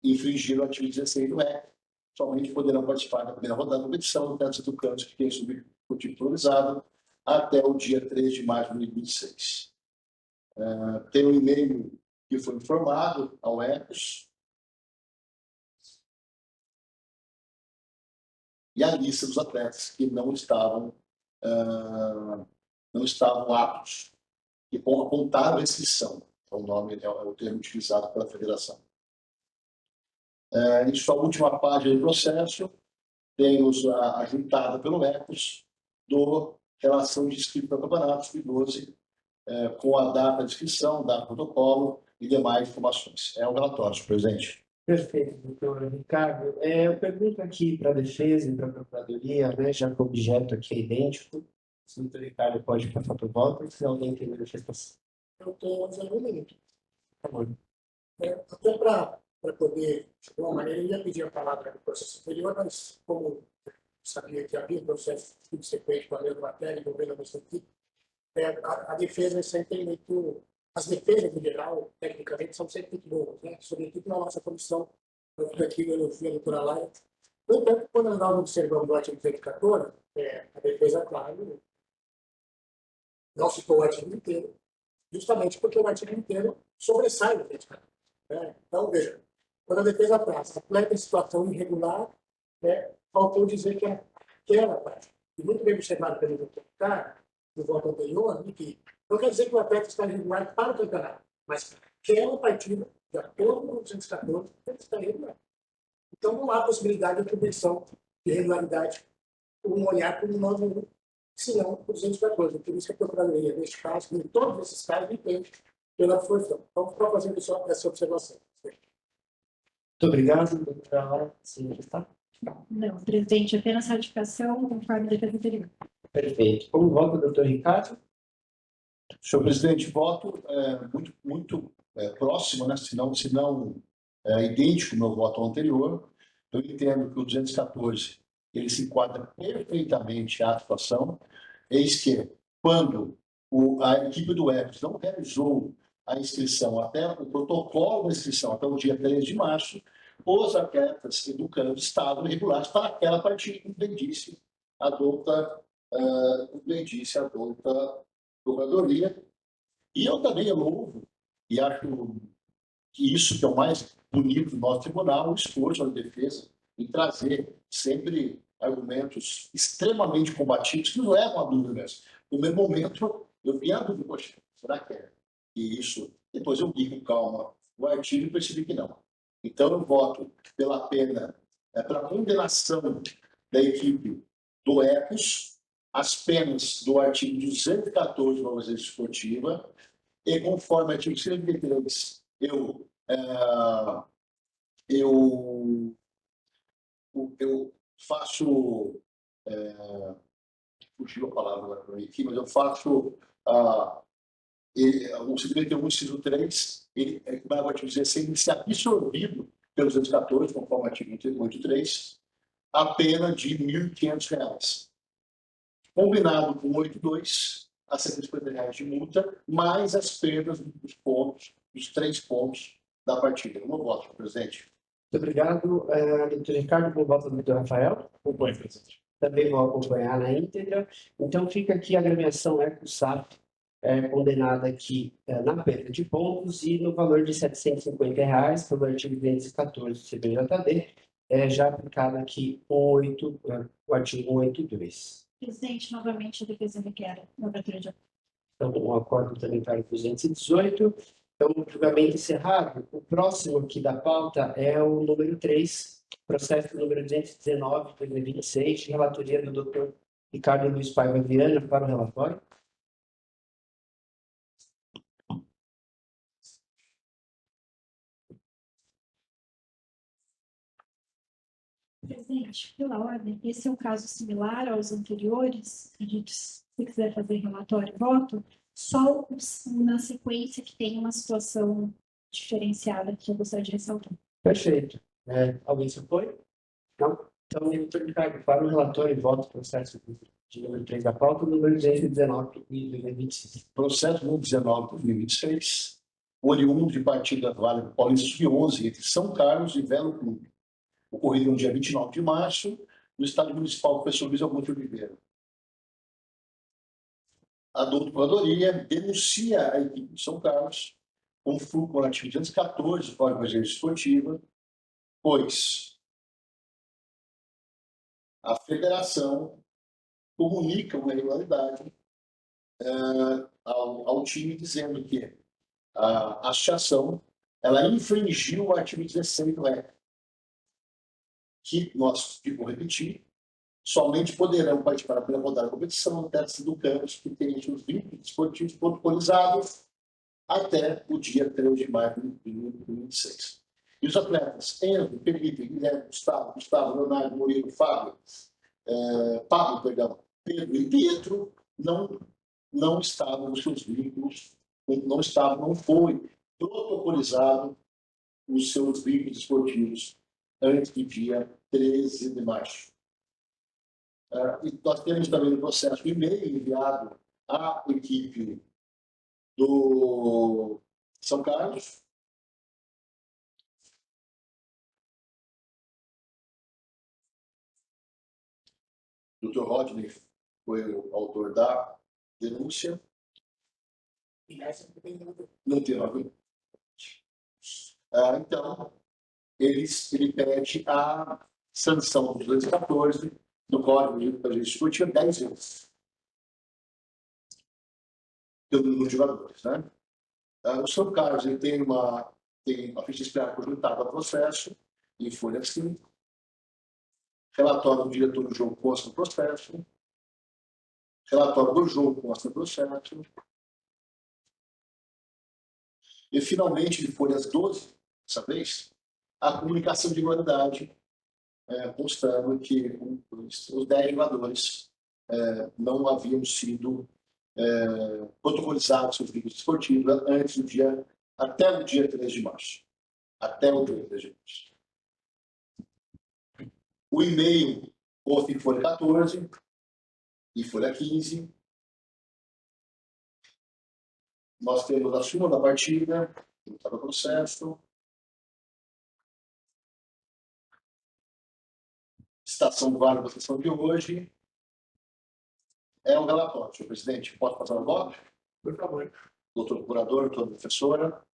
infringiram o artigo 16 do REC, somente poderão participar da primeira rodada da competição, atletas educantes que tenham subido titularizado até o dia 3 de março de 2026. Tem um e-mail que foi informado ao Ecos e a lista dos atletas que não estavam aptos, que apontaram restrição, é o termo utilizado pela federação. Em sua última página do processo, temos a juntada pelo Ecos do relação de inscrito para campeonatos de 12, com a data de inscrição, data do protocolo e demais informações. É o relatório, senhor presidente. Perfeito, doutor Ricardo. Eu pergunto aqui para a defesa e para a procuradoria, né, já que o objeto aqui é idêntico, se o doutor Ricardo pode passar por voto, se alguém tem manifestação. Eu tenho um argumento. Por favor. Até para poder, de alguma maneira, eu ia pedir a palavra do processo anterior, mas como sabia que havia processo subsequente com a mesma matéria, envolvendo a mesma equipe, a defesa sempre tem muito... As defesas, em geral, tecnicamente, são sempre muito boas, né? Sobretudo na nossa comissão, eu fico aqui no elogio a doutora Laia. No entanto, quando nós observamos o artigo 114, a defesa, claro, não citou o artigo inteiro, justamente porque o artigo inteiro sobressai do texto. Então, veja, quando a defesa traz atleta em situação irregular, faltou dizer que aquela parte, e muito bem observado pelo doutor Ricardo, no voto anterior, que não quer dizer que o atleta está irregular para o campeonato, mas aquela partida, de acordo com o 214, ele está irregular. Então, não há possibilidade de atribuição de irregularidade por um olhar por um novo, senão por 214. Por isso que a Procuradoria, neste caso, em todos esses casos, entende pela força. Então, estou fazendo só essa observação. Muito obrigado, doutora Laura. Sim, está. Não, presidente, apenas ratificação conforme a defesa anterior. Perfeito. Como vota o doutor Ricardo? Senhor presidente, voto muito próximo, né? se não idêntico ao meu voto anterior. Eu entendo que o 214 ele se enquadra perfeitamente à situação, eis que, quando a equipe do Ecos não realizou a inscrição, até o protocolo da inscrição, até o dia 3 de março, os atletas educandos estavam irregulares para aquela partida, como bem disse a douta Procuradoria. E eu também louvo, e acho que isso que é o mais bonito do nosso tribunal, o esforço da defesa em trazer sempre argumentos extremamente combativos que não levam a dúvida mesmo. No primeiro momento, eu vi a dúvida, poxa, será que é? E isso, depois eu li com calma o artigo e percebi que não. Então, eu voto pela pena, pela condenação da equipe do EPOS, as penas do artigo 214 da Organização Esportiva, e conforme o artigo 133, eu faço, fugiu a palavra agora para mim aqui, mas eu faço o 131, inciso 3, ele vai ao artigo 16, ele se absorvido pelos 214, conforme o artigo 83, a pena de R$ 1.500. Combinado com 82, a R$ 150 de multa, mais as perdas dos pontos, dos 3 pontos da partida. Como voto, presidente? Muito obrigado, doutor Ricardo, por voto do doutor Rafael. Acompanhe, presidente. Também vou acompanhar na íntegra. Então, fica aqui a agremiação EcoSAF, condenada aqui na perda de pontos e no valor de R$ 750, pelo artigo 214 do CBJD, já aplicado aqui o artigo 182. Presidente, novamente, a defesa requer a abertura de Então, o acordo também para o 218. Então, o julgamento encerrado. O próximo aqui da pauta é o número 3, processo número 219, 2026, de relatoria do Dr. Ricardo Luiz Paiva Viana para o relatório. Presidente, pela ordem, esse é um caso similar aos anteriores. Acredito, se quiser fazer relatório e voto, só na sequência que tem uma situação diferenciada que eu gostaria de ressaltar. Perfeito. Alguém se opõe? Não? Então, doutor Ricardo, para o relatório e voto do processo de número 3 da pauta, número 219 de 2026. Processo número 19 de 2026, oriundo de partida Vale Paulista Sub-11 entre São Carlos e Velo Clube, ocorrido no dia 29 de março, no Estádio Municipal Professor Luiz Augusto de Oliveira. A doutora Procuradoria denuncia a equipe de São Carlos com fluxo com o artigo 214 do Código de Regência Esportiva, pois a federação comunica uma irregularidade ao time, dizendo que a associação ela infringiu o artigo 16 do REC, que nós, vou repetir, somente poderão participar da primeira rodada da competição atletas educandos que tenham seus vínculos esportivos protocolizados até o dia 3 de maio de 2026. E os atletas Enzo, Felipe, Guilherme, Gustavo, Leonardo, Murilo, Pablo, Pedro e Pietro não estavam nos seus vínculos, não foi protocolizado os seus vínculos esportivos antes do dia 13 de março. E nós temos também no processo um e-mail enviado à equipe do São Carlos, o Dr. Rodney foi o autor da denúncia. Não tem nada. Então, ele pede a sanção do 214 do Código de Regência Esportiva 10 vezes pelo número de jogadores. Né? O São Carlos ele tem uma ficha disciplinar conjuntada ao processo, em folha 5. Relatório do diretor do jogo consta no processo. Relatório do jogo consta no processo. E, finalmente, de folhas 12, dessa vez, a comunicação de igualdade, constando que os 10 jogadores não haviam sido protocolizados seus vínculos esportivos até o dia 3 de março. Até o dia 3 de março. O e-mail consta em folha 14 e folha 15. Nós temos a súmula da partida, está no processo. citação válida da sessão de hoje é o relatório. Senhor presidente, pode passar o voto? Por favor. Doutor procurador, doutora professora.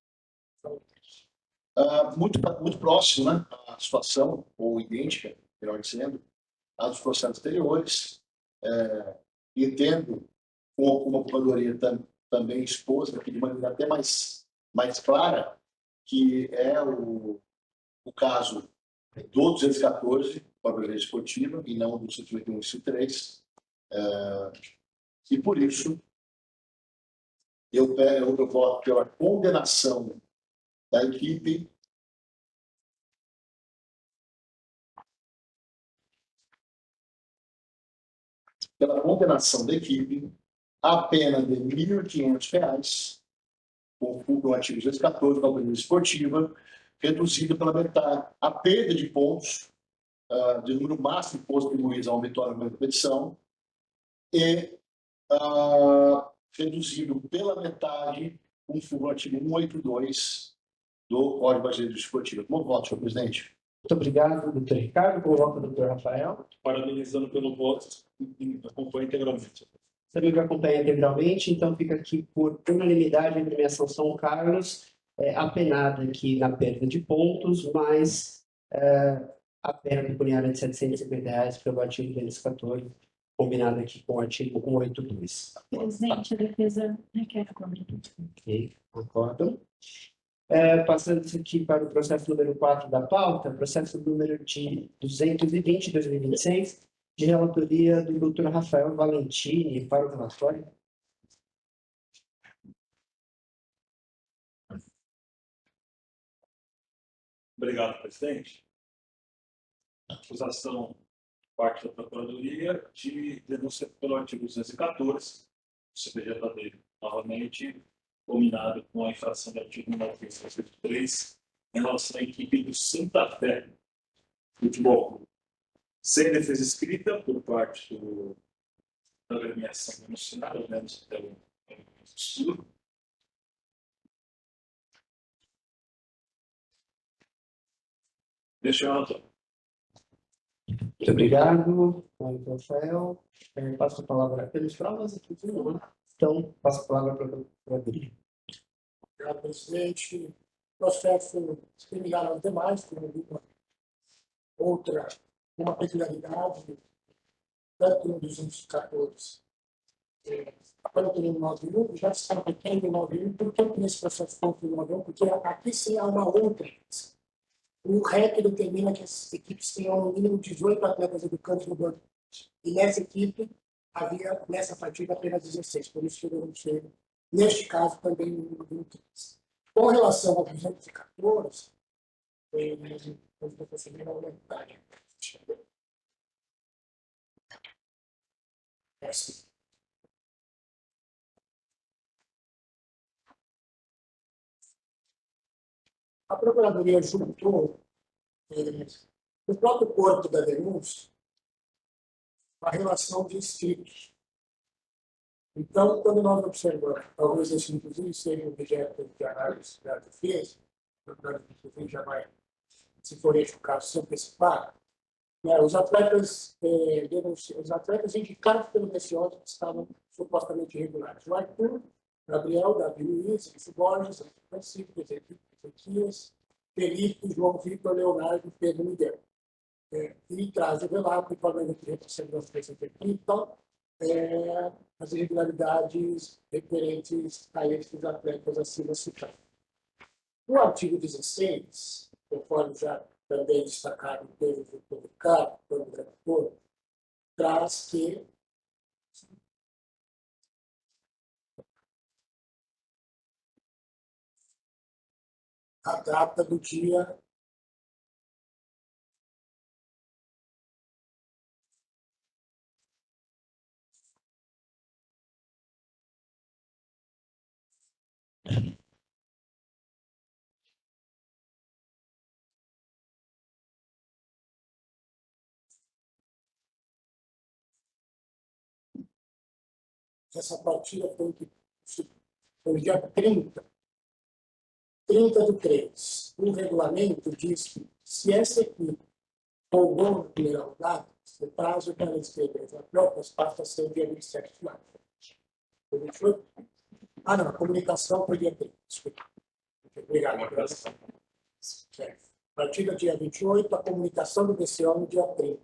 Muito próximo, né, a situação, ou idêntica, melhor dizendo, a dos processos anteriores. Entendo, como a procuradoria também expôs aqui de maneira até mais clara, que é o caso do 214, para a Brasileira Esportiva, e não do 181 e 103. E por isso, eu voto pela condenação da equipe a pena de R$ 1.500, conforme o artigo 214 da Brasileira Esportiva, reduzida pela metade. A perda de pontos, de número máximo posto de juiz a uma vitória na competição, e reduzido pela metade conforme o artigo 182 do Código Brasileiro Esportivo. Como voto, senhor presidente? Muito obrigado, doutor Ricardo. Coloca o doutor Rafael. Parabenizando pelo voto, acompanho integralmente. Também vai acompanhar integralmente, então fica aqui por unanimidade a premiação São Carlos, apenada aqui na perda de pontos, mas a pena pecuniária de R$ 750 pelo artigo 214, combinado aqui com o artigo 182. Presidente, a defesa requer acordo. Ok, concordo. Passando isso aqui para o processo número 4 da pauta, processo número de 220/2026, de relatoria do Dr. Rafael Valentini para o relatório. Obrigado, presidente. Acusação parte da Procuradoria de denúncia pelo artigo 214, o CPJ novamente combinado com a infração do artigo 1983 em relação à equipe do Santa Fé Futebol, sem defesa escrita por parte da agremiação denunciada, pelo menos até o estudo. Deixa eu anotar. Muito obrigado, Rafael. Passo a palavra pelas provas aqui, então passo a palavra para o Procuradoria. Obrigado, presidente. Processo similar aos demais, com uma peculiaridade, tanto no 214, quanto no 91, já está pequeno no 91, por que nesse processo foi no 91? Porque aqui sim há uma outra. O REC determina que as equipes tenham no mínimo 18 atletas educantes no banco. E nessa equipe, havia, nessa partida, apenas 16. Por isso que eu denunciei, neste caso, também no número 23. Com relação ao 214, eu estou percebendo a unidade. Assim. A Procuradoria juntou, no próprio corpo da denúncia, a relação de inscritos. Então, quando nós observamos, talvez esse inclusive seja objeto de análise da defesa, o já vai, se for esse o caso, se antecipar, os atletas indicados pelo TCO estavam supostamente irregulares. O Arthur, Gabriel, Davi Luiz, Borges, Francisco, Ezequias, Felipe, João Vitor, Leonardo e Pedro Miguel. E traz o relato de forma que recebeu as peças aqui. Então, as irregularidades referentes a esses atletas acima citados. No artigo 16, conforme já também destacado pelo Ricardo, pelo relator, traz que a data do dia essa partida foi dia 30 do 3. O regulamento diz que se essa equipe roubou no primeiro lugar, o prazo para inscrever as atletas passa a ser dia 27 de março. Dia 28? Ah, não, a comunicação foi dia 30. Desculpa. Obrigado. Certo. A partir do dia 28, a comunicação do DCO dia 30.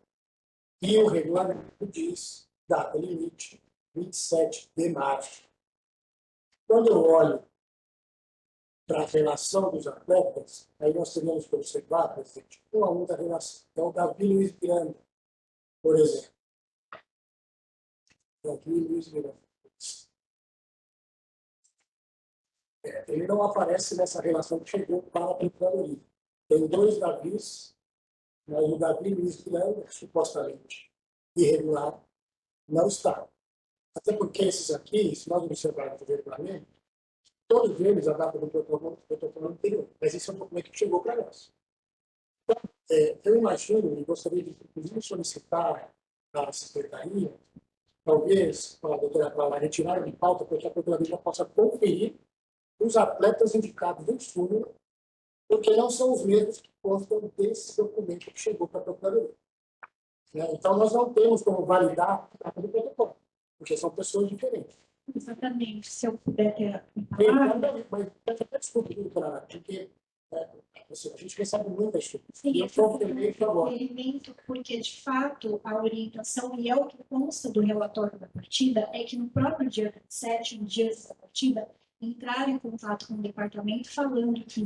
E o regulamento diz, data limite, 27 de março. Quando eu olho para a relação dos atletas, aí nós teríamos que observar, presidente, uma outra relação. Então, o Davi Luiz Miranda, por exemplo. Davi Luiz Miranda. Ele não aparece nessa relação que chegou para a Procuradoria. Tem 2 Davis, mas o Davi Luiz Miranda, supostamente irregular, não está. Até porque esses aqui, se nós observarmos o regulamento, todos eles, a data do protocolo anterior. Mas esse é um documento que chegou para nós. Então, eu imagino e gostaria de inclusive solicitar à Secretaria, talvez, a doutora Clara, retirar de pauta, para que a Procuradoria possa conferir os atletas indicados no súmula, porque não são os mesmos que constam desse documento que chegou para a Procuradoria. Então, nós não temos como validar a data do protocolo, porque são pessoas diferentes. Exatamente. Se eu puder ter Desculpe, doutora, porque a gente recebe muita estudo. Sim, E eu estou ofendendo agora. porque, de fato, a orientação, e é o que consta do relatório da partida, é que no próprio dia 27, no dia da partida, entraram em contato com o departamento falando que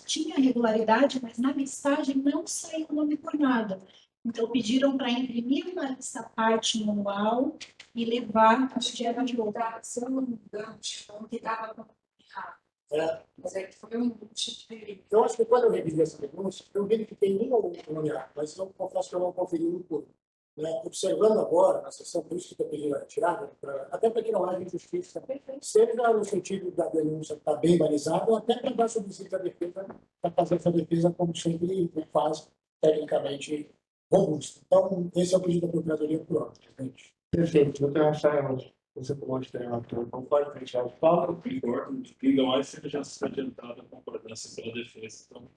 tinha regularidade, mas na listagem não saiu o nome por nada. Então, pediram para imprimir uma lista parte manual e levar para o dia de outra. Se eu não me engano, que estava errado. Mas é que foi um diferente. Eu acho que quando eu revisei essa denúncia, eu verifiquei um ou outro nome errado, mas eu confesso que eu não conferi no tudo. Observando agora, na sessão, por isso que eu pedi a retirada, até para que não haja injustiça, seja no sentido da denúncia estar bem balizada, ou até para dar subsídio à defesa, para fazer essa defesa como sempre faz, tecnicamente robusta. Então, esse é o pedido da Procuradoria por ordem, presidente. Perfeito. Doutor Rafael, você pode ter relator, concorda com o Thiago Paulo? Concordo, ainda mais se já está adiantada a concordância pela defesa, então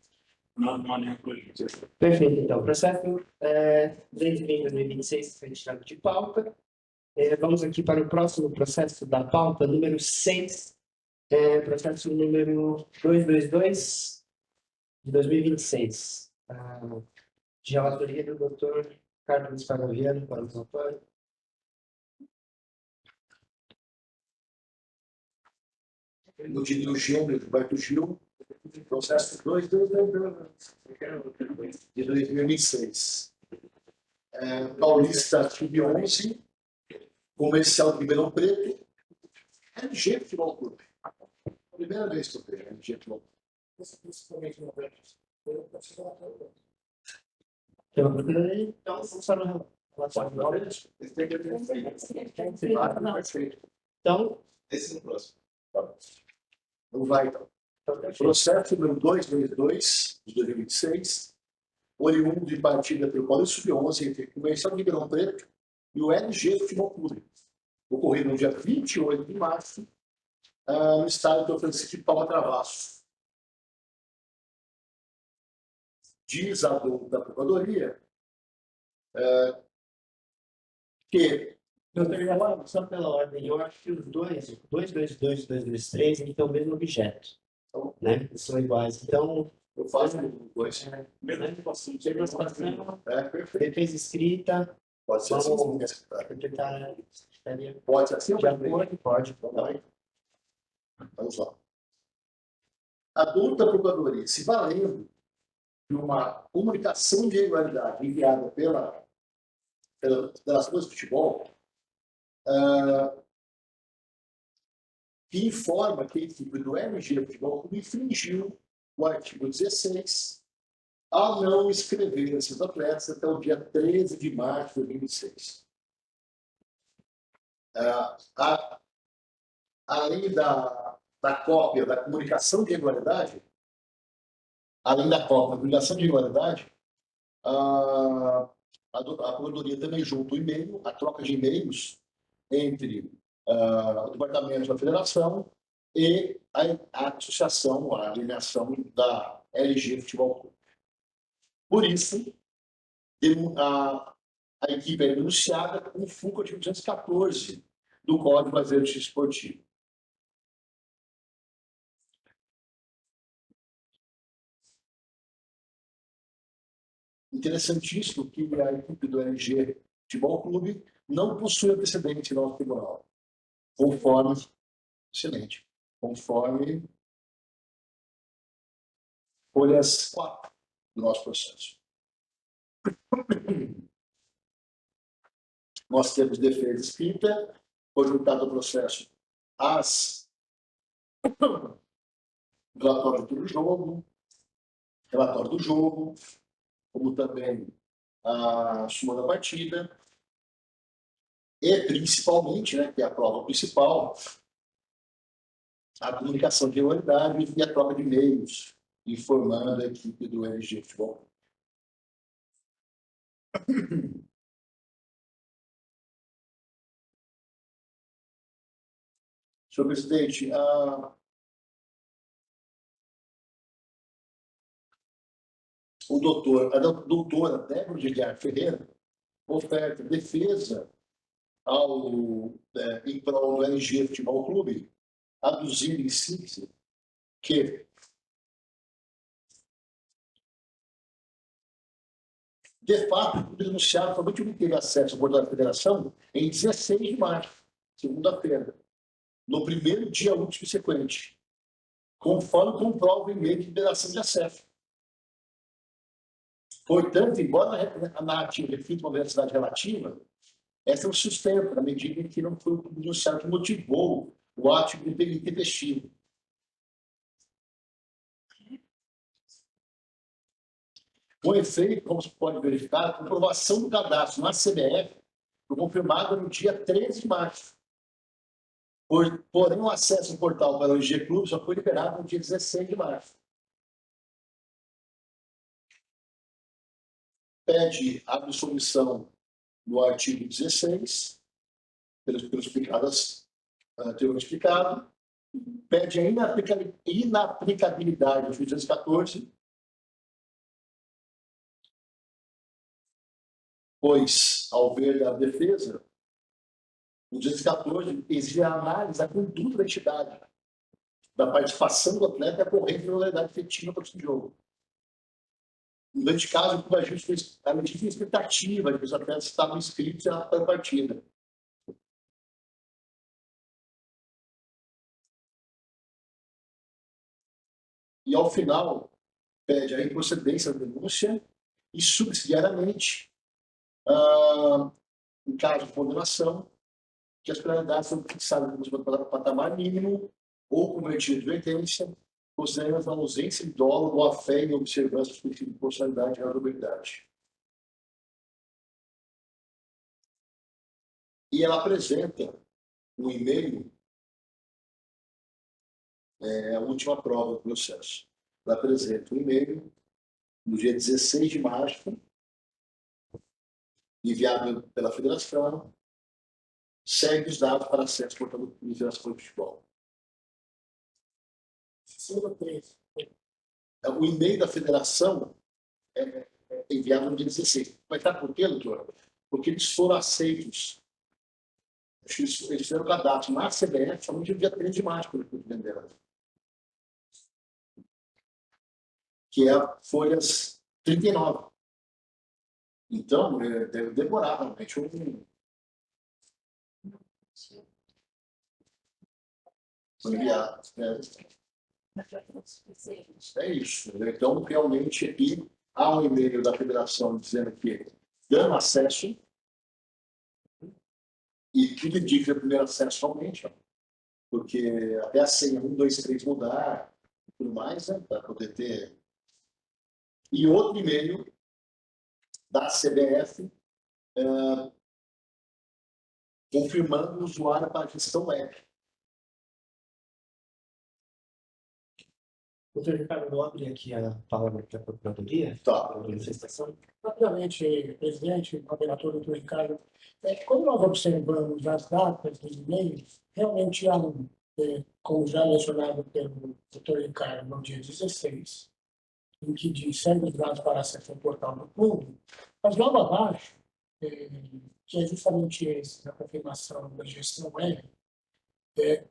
não há nenhum prejuízo. Perfeito, então. Processo 2.2026 foi retirado de pauta. Vamos aqui para o próximo processo da pauta, número 6, processo número 222 de 2026. De relatoria do doutor Carlos Paraviano para o relatório. No Dino Gil, Gilberto Gil, processo 2 de 2026. Paulista Sub-11, Comercial de Ribeirão Preto, LG Futebol Clube. Primeira vez que eu vejo LG Futebol Clube. Principalmente no governo. Eu preciso relatório. Então, vamos para o relatório. Então, Esse é o próximo. Não vai, então. Processo número 222 de 2026, oriundo de partida pelo Paulista Sub-11 entre Comercial de Ribeirão Preto e o LG Futebol Clube, ocorrido no dia 28 de março, no estádio do Francisco de Paula Travasso. Diz a da Procuradoria que doutor, só pela ordem, eu acho que os dois, 222 e 223, eles têm o mesmo objeto, né? Eles são iguais. Então, eu faço dois. Mesmo passando, Perfeito. defesa escrita, Pode ser assim, vamos minha secretária. interpretar. Pode ser assim, Já pode. Vamos lá. A dúvida da Procuradoria, se valendo de uma comunicação de irregularidade enviada pela Federação de Futebol, que informa que a equipe do MG Futebol Clube infringiu o artigo 16 ao não inscrever esses atletas até o dia 13 de março de 2006. Além da cópia da comunicação de irregularidade, a Procuradoria também junta o e-mail, a troca de e-mails entre o Departamento da Federação e a associação, a alineação da LG Futebol Clube. Por isso, a equipe é denunciada com o FUC artigo 214 do Código Brasileiro de Justiça Esportiva. Interessantíssimo que a equipe do LG Futebol Clube não possui antecedente no nosso tribunal, conforme, excelente, conforme folhas 4 do nosso processo. Nós temos defesa escrita, foi juntado ao processo as relatório do jogo, como também a súmula da partida, e principalmente, né, que é a prova principal, a comunicação de regularidade e a troca de e-mails, informando a equipe do LG Futebol. Senhor presidente, a doutora Débora de Guiar Ferreira oferta defesa em prol do LG Futebol Clube, aduzindo em síntese que de fato, o denunciado somente obteve acesso ao portal da federação em 16 de março, segunda-feira, no primeiro dia útil subsequente, conforme comprova o e-mail de liberação de acesso. Portanto, embora a narrativa reflita uma veracidade relativa, essa é um sustento, na medida em que não foi o denunciado que motivou o ato intempestivo. Com efeito, como se pode verificar, a comprovação do cadastro na CBF foi confirmada no dia 13 de março. Porém, o acesso ao portal para o LG Clube só foi liberado no dia 16 de março. Pede a absolvição no artigo 16, pelos explicadas anteriormente explicado, pede a inaplicabilidade do artigo 214, pois, ao ver da defesa, o 214 exige a análise da conduta da entidade, da participação do atleta e a corrente de irregularidade efetiva para o jogo. Neste caso, o juiz fez a legítima expectativa de que os atletas estavam inscritos para a partida. E, ao final, pede a improcedência da denúncia e, subsidiariamente, em caso de condenação, que as penalidades são fixadas no patamar mínimo ou convertidas de advertência, considerando a ausência de dolo ou a fé em observância dos princípios de proporcionalidade e razoabilidade. E ela apresenta um e-mail, a última prova do processo. Ela apresenta um e-mail no dia 16 de março, enviado pela Federação, segue os dados para acesso ao portal da Federação de Futebol. O e-mail da Federação é enviado no dia 16. Mas sabe por quê, doutor? Porque eles foram aceitos. Eles fizeram o cadastro na CBF somente no dia 3 de março, quando eu fui dela. Que é a folhas 39. Então, deve demorar realmente enviar. É isso. Então, realmente, aqui há um e-mail da Federação dizendo que dando acesso, e tudo indica o primeiro acesso somente, porque até a senha 1, 2, 3 mudar e tudo mais, né, para poder ter. E outro e-mail da CBF confirmando o usuário para a gestão web. Doutor Ricardo, eu abri aqui a palavra para a Procuradoria, Tá. para a manifestação. Rapidamente, presidente, relator, doutor Ricardo, quando nós observamos as datas dos e-mails, realmente há como já mencionado pelo doutor Ricardo, no dia 16, em que diz segue os dados para acesso ao portal do clube, mas logo abaixo que é justamente esse, a confirmação da gestão L,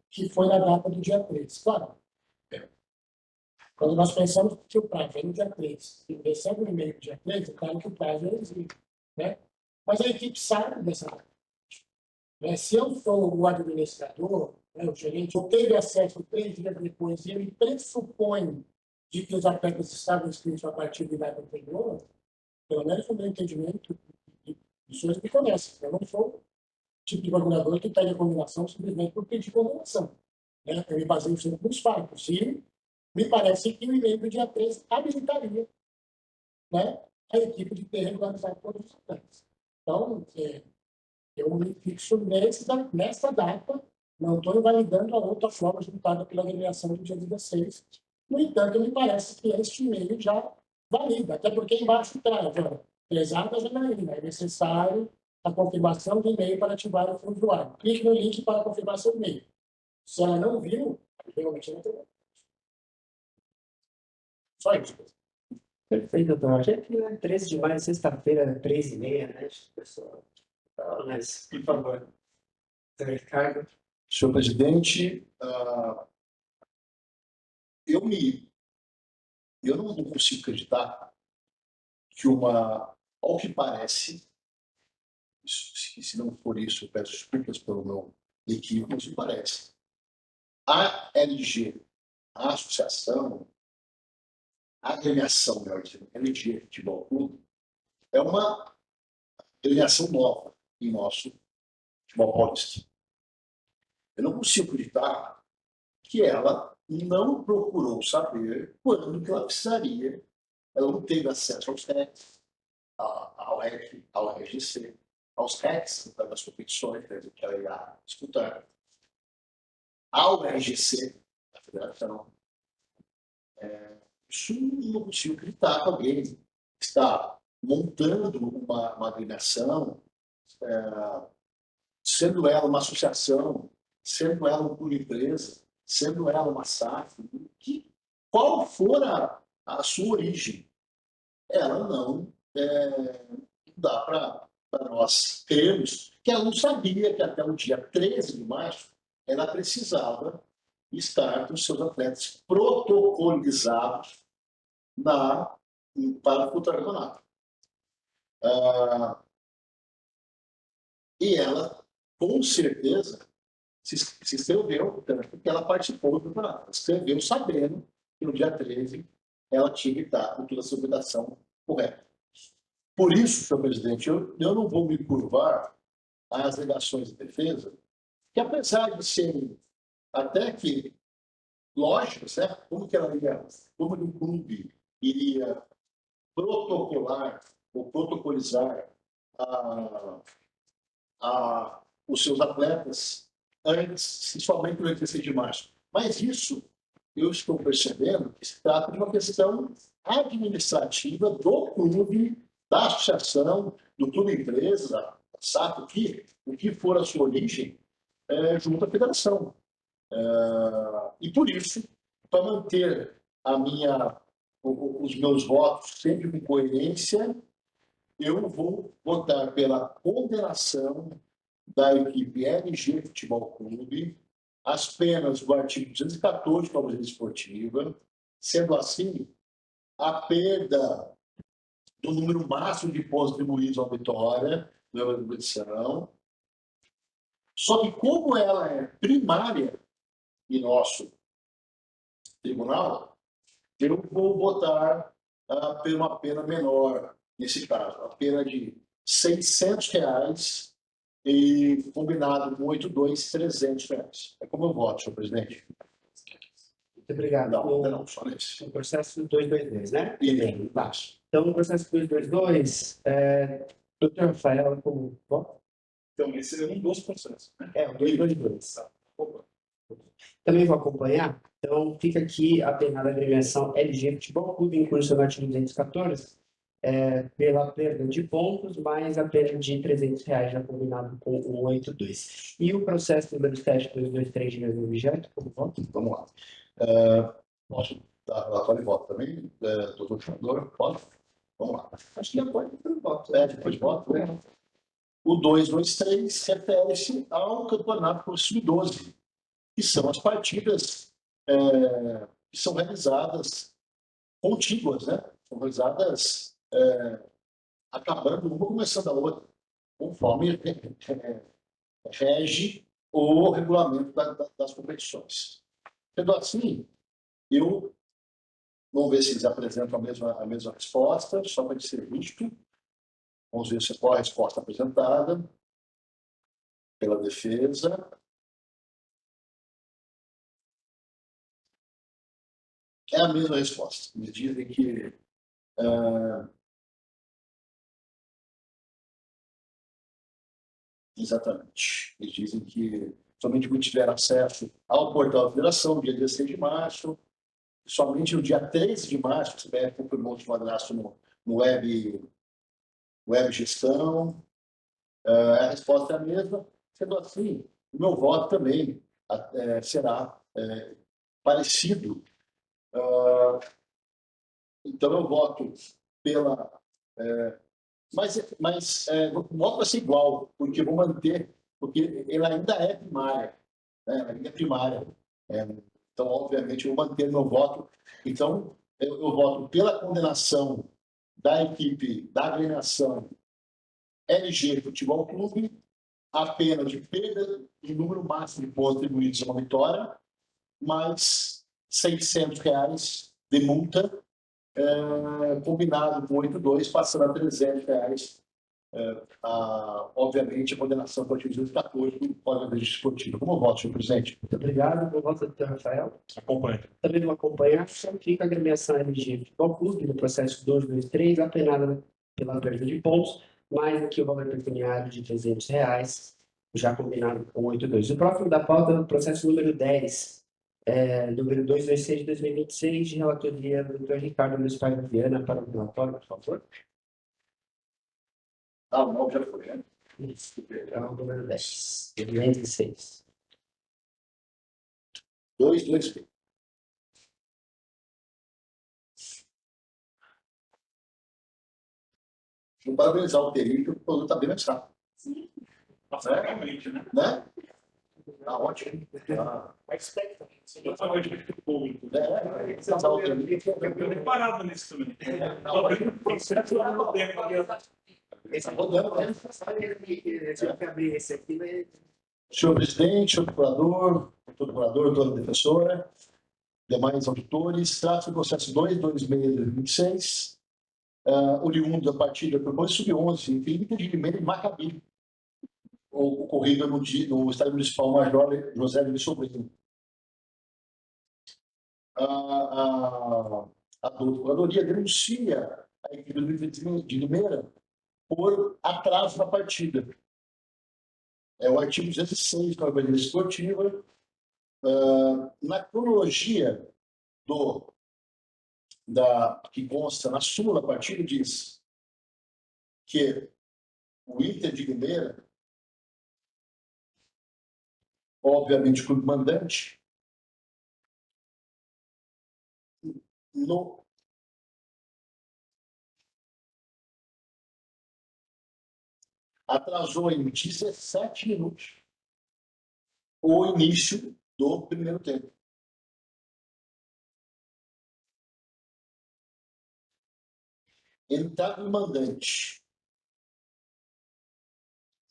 que foi na data do dia 3. Claro, quando nós pensamos que o prazo é no dia 3 e recebe o e-mail no dia 3, é claro que o prazo é exíguo, né? Mas a equipe sabe dessa data. Se eu sou o administrador, né, o gerente, eu teve acesso 3 dias depois e ele pressupõe de que os atletas estavam inscritos a partir de data anterior, pelo menos no meu entendimento, os senhores me conhecem. Eu não sou o tipo de coordenador que pede a combinação simplesmente por pedir combinação. Né? Eu me baseio sempre nos fatos. E me parece que o e-mail do dia 3 habilitaria, né, a equipe de ter regularizado todos os atletas. Então, eu me fixo nessa data, não estou invalidando a outra forma juntada pela agremiação do dia 16. No entanto, me parece que este e-mail já valida, até porque embaixo traz, prezada Janaína, é necessário a confirmação do e-mail para ativar o usuário. Clique no link para a confirmação do e-mail. Se ela não viu, realmente não tem. Só isso. Perfeito, doutor. Achei que 13 de maio, sexta-feira, 3h30, né? Pessoal, mas, Por favor. Ricardo. Senhor presidente, eu não consigo acreditar que ao que parece, se não for isso, eu peço desculpas pelo meu equívoco, mas me parece. A LG, a associação, a agremiação, melhor dizendo, LG Futebol Clube, é uma agremiação nova em nosso futebol paulista. Eu não consigo acreditar que ela não procurou saber quando que ela precisaria. Ela não teve acesso aos RECs, ao RGC, aos RECs das competições que ela ia disputar, ao RGC da federação. Isso não consigo acreditar que alguém está montando uma agremiação, sendo ela uma associação, sendo ela uma empresa, sendo ela uma SAF, qual for a sua origem, ela não dá para nós crermos que ela não sabia que até o dia 13 de março ela precisava estar com seus atletas protocolizados para o campeonato. E ela, com certeza, se inscreveu, porque ela participou do campeonato. Ela se inscreveu sabendo que no dia 13 ela tinha que estar com toda a documentação correta. Por isso, senhor presidente, eu não vou me curvar às alegações de defesa, que apesar de serem até que lógicas, certo? Como que ela iria, como o clube iria protocolar ou protocolizar os seus atletas antes, somente no 16 de março. Mas isso, eu estou percebendo que se trata de uma questão administrativa do clube, da associação, do clube empresa, da SAF, o que for a sua origem, junto à federação. E por isso, para manter os meus votos sempre com coerência, eu vou votar pela condenação da equipe LG Futebol Clube, as penas do artigo 214 da Lei Esportiva, sendo assim, a perda do número máximo de pontos atribuídos à vitória na competição. Só que como ela é primária em nosso tribunal, eu vou votar por uma pena menor, nesse caso, a pena de R$ 600 e combinado com 82, R$ 300. É como eu voto, senhor presidente. Muito obrigado. Não, só nesse. O processo 222, né? E embaixo. Então, no processo 222, doutor Rafael, como voto? Então, esse é um dos processos, né? O 222. Também vou acompanhar. Então, fica aqui a pena da agremiação LG Futebol Clube, em curso no artigo 214, pela perda de pontos, mais a pena de R$ 300, já combinado com o 182. E o processo número 7223 de mesmo objeto, como voto? Vamos lá. Posso dar relatório de voto também, doutor Senador? Pode? Vamos lá. Acho que já pode ter voto. Depois de voto, né? O 2-2-3 refere-se ao campeonato por sub-12, que são as partidas que são realizadas contíguas, né? São realizadas acabando uma começando a outra, conforme rege o regulamento das competições. Sendo assim, vamos ver se eles apresentam a mesma resposta, só para ser visto. Vamos ver qual a resposta apresentada pela defesa. É a mesma resposta. Eles dizem que exatamente. Eles dizem que somente quando tiver acesso ao portal da federação, dia 16 de março, somente no dia 13 de março, o CBF confirmou o último cadastro no web gestão. A resposta é a mesma. Sendo assim, o meu voto também será parecido. Então, eu voto pela... mas o voto vai ser igual, porque vou manter, porque ele ainda é primária. Né? Ainda é primária. Então, obviamente, eu vou manter meu voto. Então, eu voto pela condenação da equipe da agremiação LG Futebol Clube, a pena de perda do número máximo de pontos atribuídos a uma vitória, mais R$600 de multa, combinado com 8-2, passando a R$300. Obviamente, a condenação a partir de 2014 do Código de Registro Esportivo. Como eu voto, senhor presidente? Muito obrigado. Eu voto do Rafael. Acompanhe. Também não acompanhar, fica a agremiação LG Futebol Clube, no processo 223, apenada pela perda de pontos, mais aqui o valor pecuniário de R$300, já combinado com 8.2. O próximo da pauta é o processo número 10, número 226 de 2026, de relatoria do Dr. Ricardo Luiz Paiva Viana, para o relatório, por favor. O nome já foi, né? Isso, é o número 10, de 2026. 2-2-3. Vou parabenizar o TI, porque o produto está bem mais rápido. Sim. Realmente, né? Né? Tá ótimo. Totalmente muito público. Parabenizar o TI. Eu tô parado nisso também. Esse é rodando, né? Se eu abrir esse aqui, vai... Senhor presidente, senhor procurador, doutora defensora, demais auditores, trata do processo 226-2026, oriundo da partida por sub-11, Infinita de Limeira e Macabi, ocorrida no Estádio Municipal Major José Luiz Sobrinho. A Procuradoria denuncia a equipe do Infinita de Limeira por atraso na partida. É o artigo 206 da Organização Esportiva. Na cronologia que consta na súmula da partida, diz que o Inter de Limeira, obviamente o clube mandante, atrasou em 17 minutos o início do primeiro tempo. Entrada do mandante.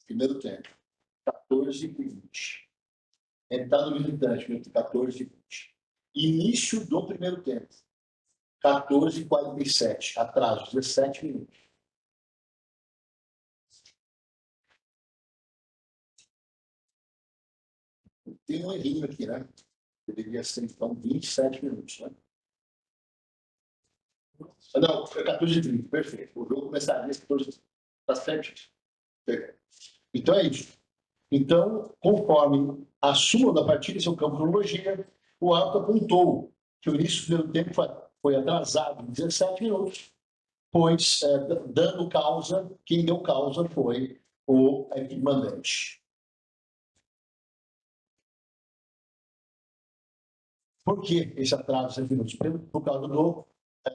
Primeiro tempo. 14h20. Entrada do visitante. 14h20. Início do primeiro tempo. 14h47. Atraso. 17 minutos. Tem um errinho aqui, né? Deveria ser, então, 27 minutos, né? Não, foi 14h30, perfeito. O jogo começaria às 14h30. Tá certo? Então é isso. Então, conforme a súmula da partida, seu campo de cronologia, o árbitro apontou que o início do primeiro tempo foi atrasado em 17 minutos, pois, dando causa, quem deu causa foi a equipe mandante. Por que esse atraso de 17 minutos? Por causa do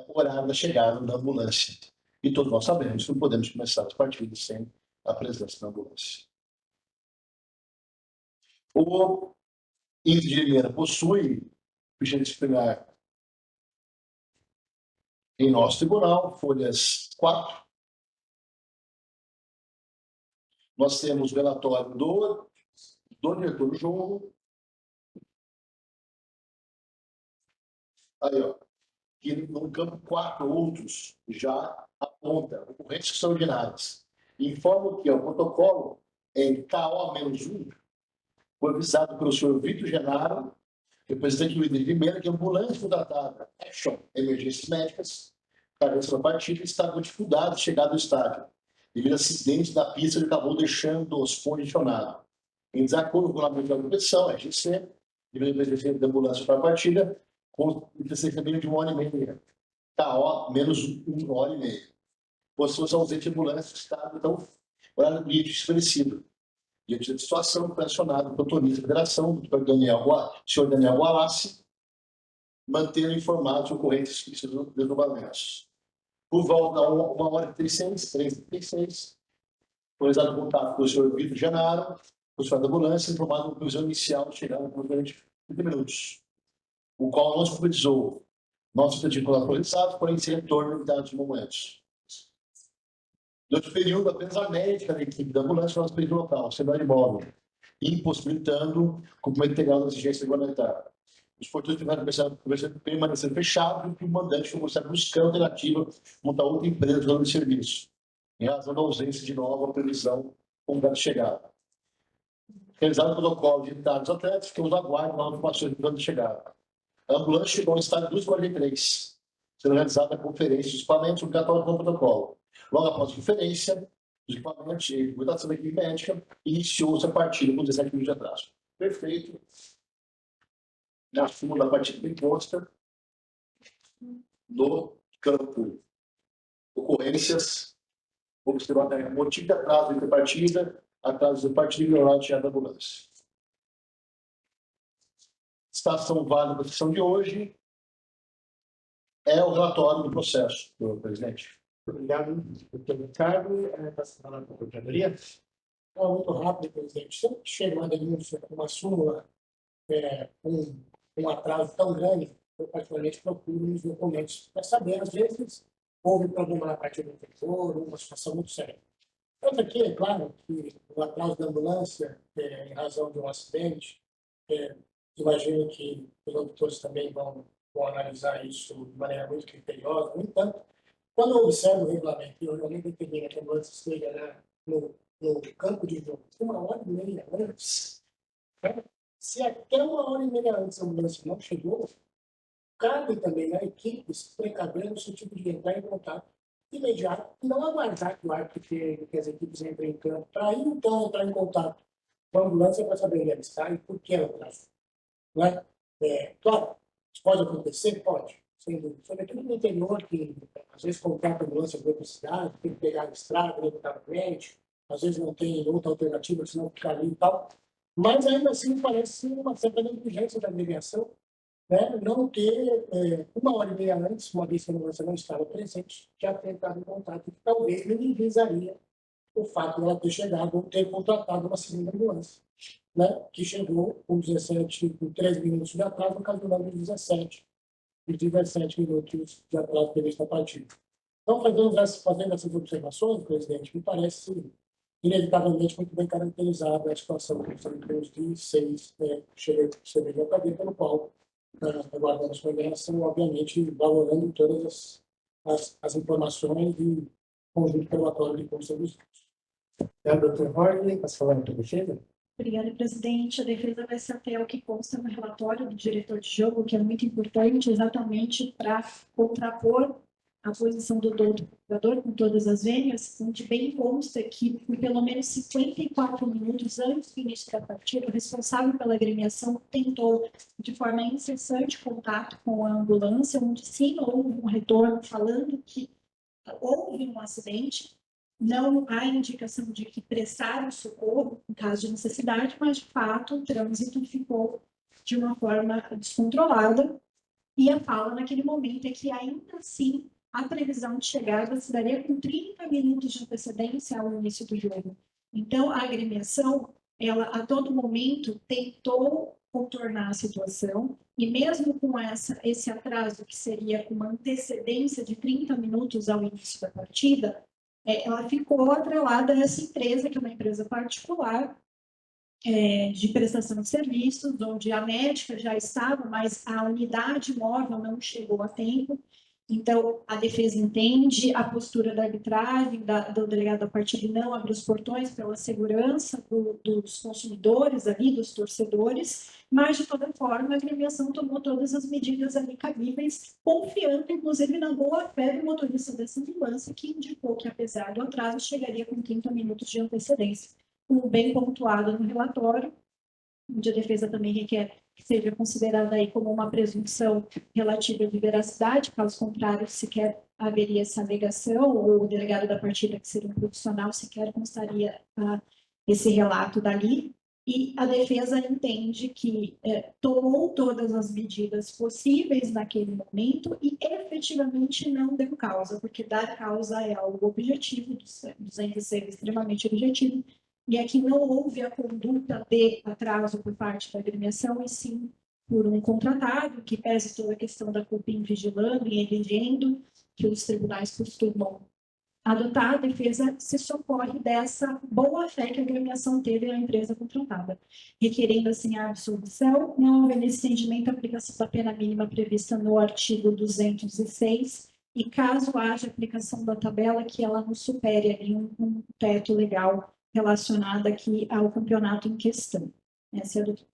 horário da chegada da ambulância. E todos nós sabemos que não podemos começar as partidas sem a presença da ambulância. O índice de Limeira possui ficha disciplinar em nosso tribunal, folhas 4. Nós temos o relatório do diretor do jogo. Aí, ó, que no campo 4 outros já aponta ocorrências extraordinárias. Informo que o protocolo em KO-1 foi avisado pelo senhor Vitor Genaro, representante do líder de Limeira, que a ambulância contratada Action Emergências Médicas, carência da partida, está com dificuldade de chegar ao estádio, devido a acidente da pista que acabou deixando-os condicionados. Em desacordo com o regulamento da competição, RGC, devido ao presidente da ambulância para a partida, com antecedimento de 1h30. KO menos 1h30. Pessoas ausentes de ambulância, estado, então, horário crítico estabelecido. Diante da situação, foi acionado o motorista da federação, o senhor Daniel Gualassi, mantendo informados os ocorrentes dos desdobramentos. Por volta a 1h36, 3h36, foi realizado contato com o senhor Vitor Genaro, o senhor da ambulância, informado uma previsão inicial de chegada por 30 minutos, o qual não se concretizou. Nosso tentativo foi atualizado, porém sem retorno em dados momentos. Durante o período, apenas a médica da equipe da ambulância foi para o local, sendo imóvel, impossibilitando o cumprimento integral da exigência regulamentar. Os portões tiveram permanecendo fechados e o mandante foi mostrar buscando alternativa montar outra empresa de serviço, em razão da ausência de nova previsão com data de chegada. Realizado o protocolo de dados atletas, ficamos aguardando novas informações do plano de chegada. A ambulância chegou ao estádio 2h43, sendo realizada a conferência dos equipamentos obrigatórios do protocolo. Logo após a conferência, os equipamentos e a documentação da equipe médica, iniciou-se a partida com 17 minutos de atraso. Perfeito. Na súmula da partida bem posta, no campo ocorrências, observar motivo de atraso entre partida, atraso de partida e horário de chegada da ambulância. Citação válida da sessão de hoje é o relatório do processo, senhor presidente. Obrigado, doutor Ricardo. Passa a palavra para a Procuradoria. Então, muito rápido, presidente. Sempre que chega uma denúncia com uma súmula, um atraso tão grande, eu particularmente procuro os documentos para saber, às vezes, houve problema na partida anterior, uma situação muito séria. Tanto aqui, é claro, que o atraso da ambulância, em razão de um acidente, imagino que os auditores também vão analisar isso de maneira muito criteriosa. No entanto, quando eu observo o regulamento e o regulamento determina que a ambulância esteja no campo de jogo 1h30 antes, se até 1h30 antes a ambulância não chegou, cabe também à equipe se precaver no sentido de entrar em contato imediato e não aguardar que o árbitro que as equipes entrem em campo, para aí então entrar em contato com a ambulância para saber onde ela está e por que ela atrasou. Não é? Claro, isso pode acontecer? Pode. Sem dúvida. Sobretudo no interior, que às vezes contrata a ambulância para outra cidade, tem que pegar a estrada, levantar o crédito, às vezes não tem outra alternativa, senão ficar ali e tal. Mas ainda assim parece uma certa negligência da aviação, né? Não ter 1h30 antes, uma vez que a ambulância não estava presente, já ter entrado em contato, que talvez minimizaria o fato de ela ter chegado ou ter contratado uma segunda ambulância, né? Que chegou com 3 minutos de atraso, ocasionando 17 minutos de atraso previsto na partida. Então, fazendo essas observações, presidente, me parece inevitavelmente muito bem caracterizada a situação que nós temos de 6 CBJP, pelo qual aguardamos com relação, obviamente, valorando todas as informações e conjunto relatório de condição dos Doutor Rodney, passa a palavra para a defesa. Obrigada, presidente. A defesa vai se ater ao que consta no relatório do diretor de jogo, que é muito importante exatamente para contrapor a posição do jogador com todas as vênias, onde bem consta que, por pelo menos 54 minutos antes do início da partida, o responsável pela agremiação tentou, de forma incessante, contato com a ambulância, onde sim houve um retorno falando que houve um acidente. Não há indicação de que prestaram socorro em caso de necessidade, mas, de fato, o trânsito ficou de uma forma descontrolada. E a fala naquele momento é que, ainda assim, a previsão de chegada se daria com 30 minutos de antecedência ao início do jogo. Então, a agremiação, ela a todo momento tentou contornar a situação, e mesmo com esse atraso, que seria uma antecedência de 30 minutos ao início da partida, ela ficou atrelada a essa empresa, que é uma empresa particular, de prestação de serviços, onde a médica já estava, mas a unidade móvel não chegou a tempo. Então, a defesa entende a postura da arbitragem, do delegado da partida, não abrir os portões pela segurança dos consumidores ali, dos torcedores, mas, de toda forma, a agremiação tomou todas as medidas ali cabíveis, confiando, inclusive, na boa-fé do motorista dessa ambulância, que indicou que, apesar do atraso, chegaria com 30 minutos de antecedência, como bem pontuado no relatório, onde a defesa também requer que seja considerada aí como uma presunção relativa de veracidade, caso contrário, sequer haveria essa alegação, ou o delegado da partida, que seria um profissional, sequer constaria esse relato dali, e a defesa entende que tomou todas as medidas possíveis naquele momento e efetivamente não deu causa, porque dar causa é algo objetivo, 206 é extremamente objetivo, e aqui não houve a conduta de atraso por parte da agremiação, e sim por um contratado, que pese toda a questão da COPIM vigilando e elegendo, que os tribunais costumam adotar, a defesa se socorre dessa boa-fé que a agremiação teve à empresa contratada, requerendo assim a absolvição, não havendo esse entendimento, a aplicação da pena mínima prevista no artigo 206, e caso haja aplicação da tabela, que ela não supere ali um teto legal relacionado aqui ao campeonato em questão. Essa é a doutora.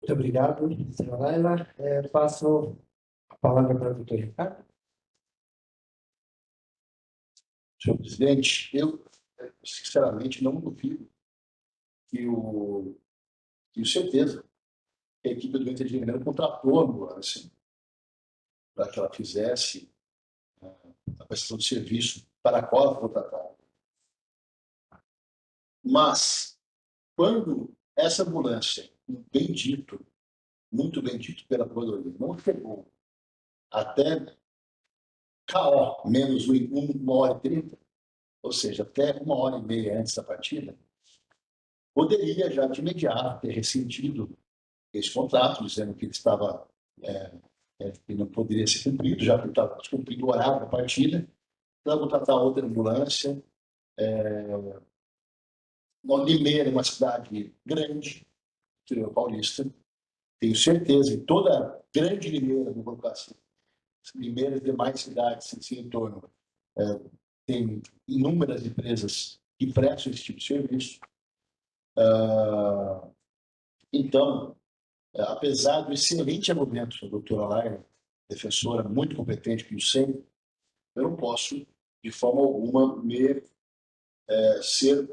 Muito obrigado, doutora Laila. Passo a palavra para o doutor Ricardo. Senhor presidente, eu, sinceramente, não duvido tenho certeza que a equipe do Inter de Limeira contratou a ambulância para que ela fizesse a prestação de serviço para a qual ela foi contratada. Mas, quando essa ambulância, muito bem dito pela promotoria, não chegou até KO menos 1h30, ou seja, até 1h30 antes da partida, poderia já de imediato ter rescindido esse contrato, dizendo que ele estava que não poderia ser cumprido, já que estava descumprindo o horário da partida, para contratar outra ambulância. Limeira é uma cidade grande, interior paulista. Tenho certeza que toda grande Limeira, vou colocar assim, Limeira e demais cidades em entorno, tem inúmeras empresas que prestam esse tipo de serviço. Então, apesar do excelente argumento da doutora Laila, defensora muito competente, que eu sei, eu não posso, de forma alguma, ser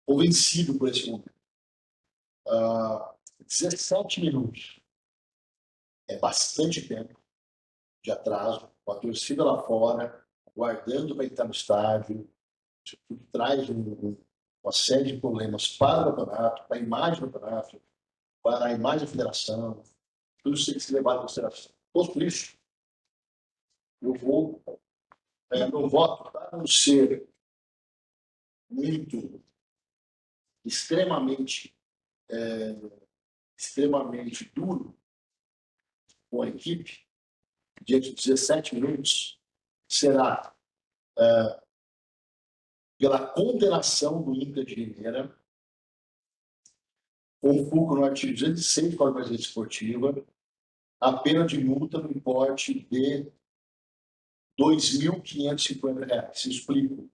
convencido por esse momento. 17 minutos é bastante tempo de atraso, com a torcida lá fora, aguardando para entrar no estádio. Isso tudo traz uma série de problemas para o campeonato, para a imagem do campeonato, para a imagem da federação. Tudo isso tem que ser levado em consideração. Por isso, eu vou, meu voto, para não ser muito extremamente duro com a equipe, diante de 17 minutos, será pela condenação do Inter de Limeira, com fulcro no artigo 206 do Código de Processo Esportiva, a pena de multa no importe de R$ 2.550. Explico.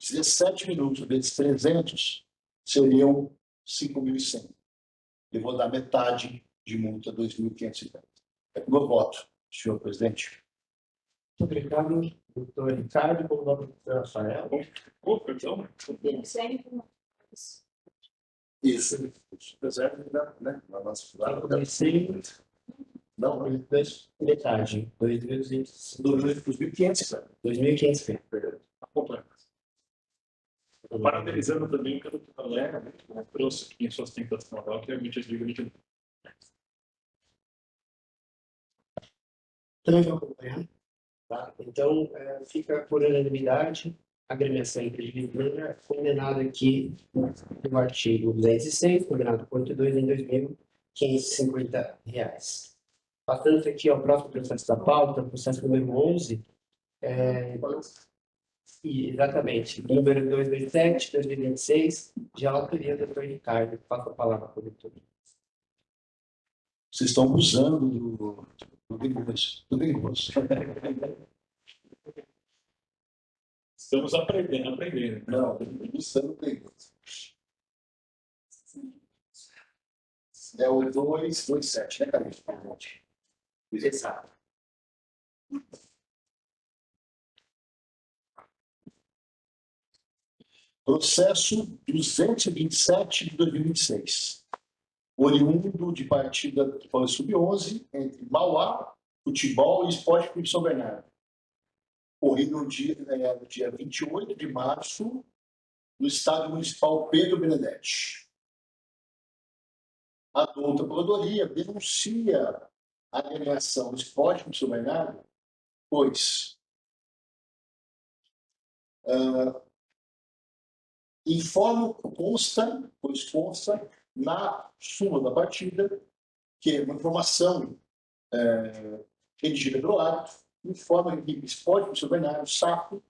17 minutos vezes 300 seriam 5.100. Eu vou dar metade de multa, 2.550. É o meu voto, senhor presidente. Muito obrigado, doutor Ricardo, pelo nome do doutor Rafael. Perdão. Isso. Reserva, né? Não, metade. 2.500. 2.500. Parabenizando também pelo que a Léa trouxe aqui em sua ostentação oral, que realmente é digno de Também vou acompanhar. Tá? Então, fica por unanimidade, a agremiação individual condenada aqui no artigo 206, condenado por 82 em R$ 2.550. Passando aqui ao próximo processo da pauta, processo número 11, e, exatamente, número 227, 2026, de autoria do Dr. Ricardo. Passa a palavra para o doutor. Vocês estão abusando do dengoso. Estamos aprendendo. Não, abusando do dengoso. É o 227, né, cara? Exato. Processo 227 de 2026. Oriundo de partida do Paulo Sub-11 entre Mauá, Futebol e Esporte Clube São Bernardo. Ocorrido no dia 28 de março, no Estádio Municipal Pedro Benedetti. A douta Procuradoria denuncia a agremiação do Esporte Clube São Bernardo, pois consta na súmula da partida que uma informação redigida pelo árbitro informa que o Esporte Clube São Bernardo, SAF,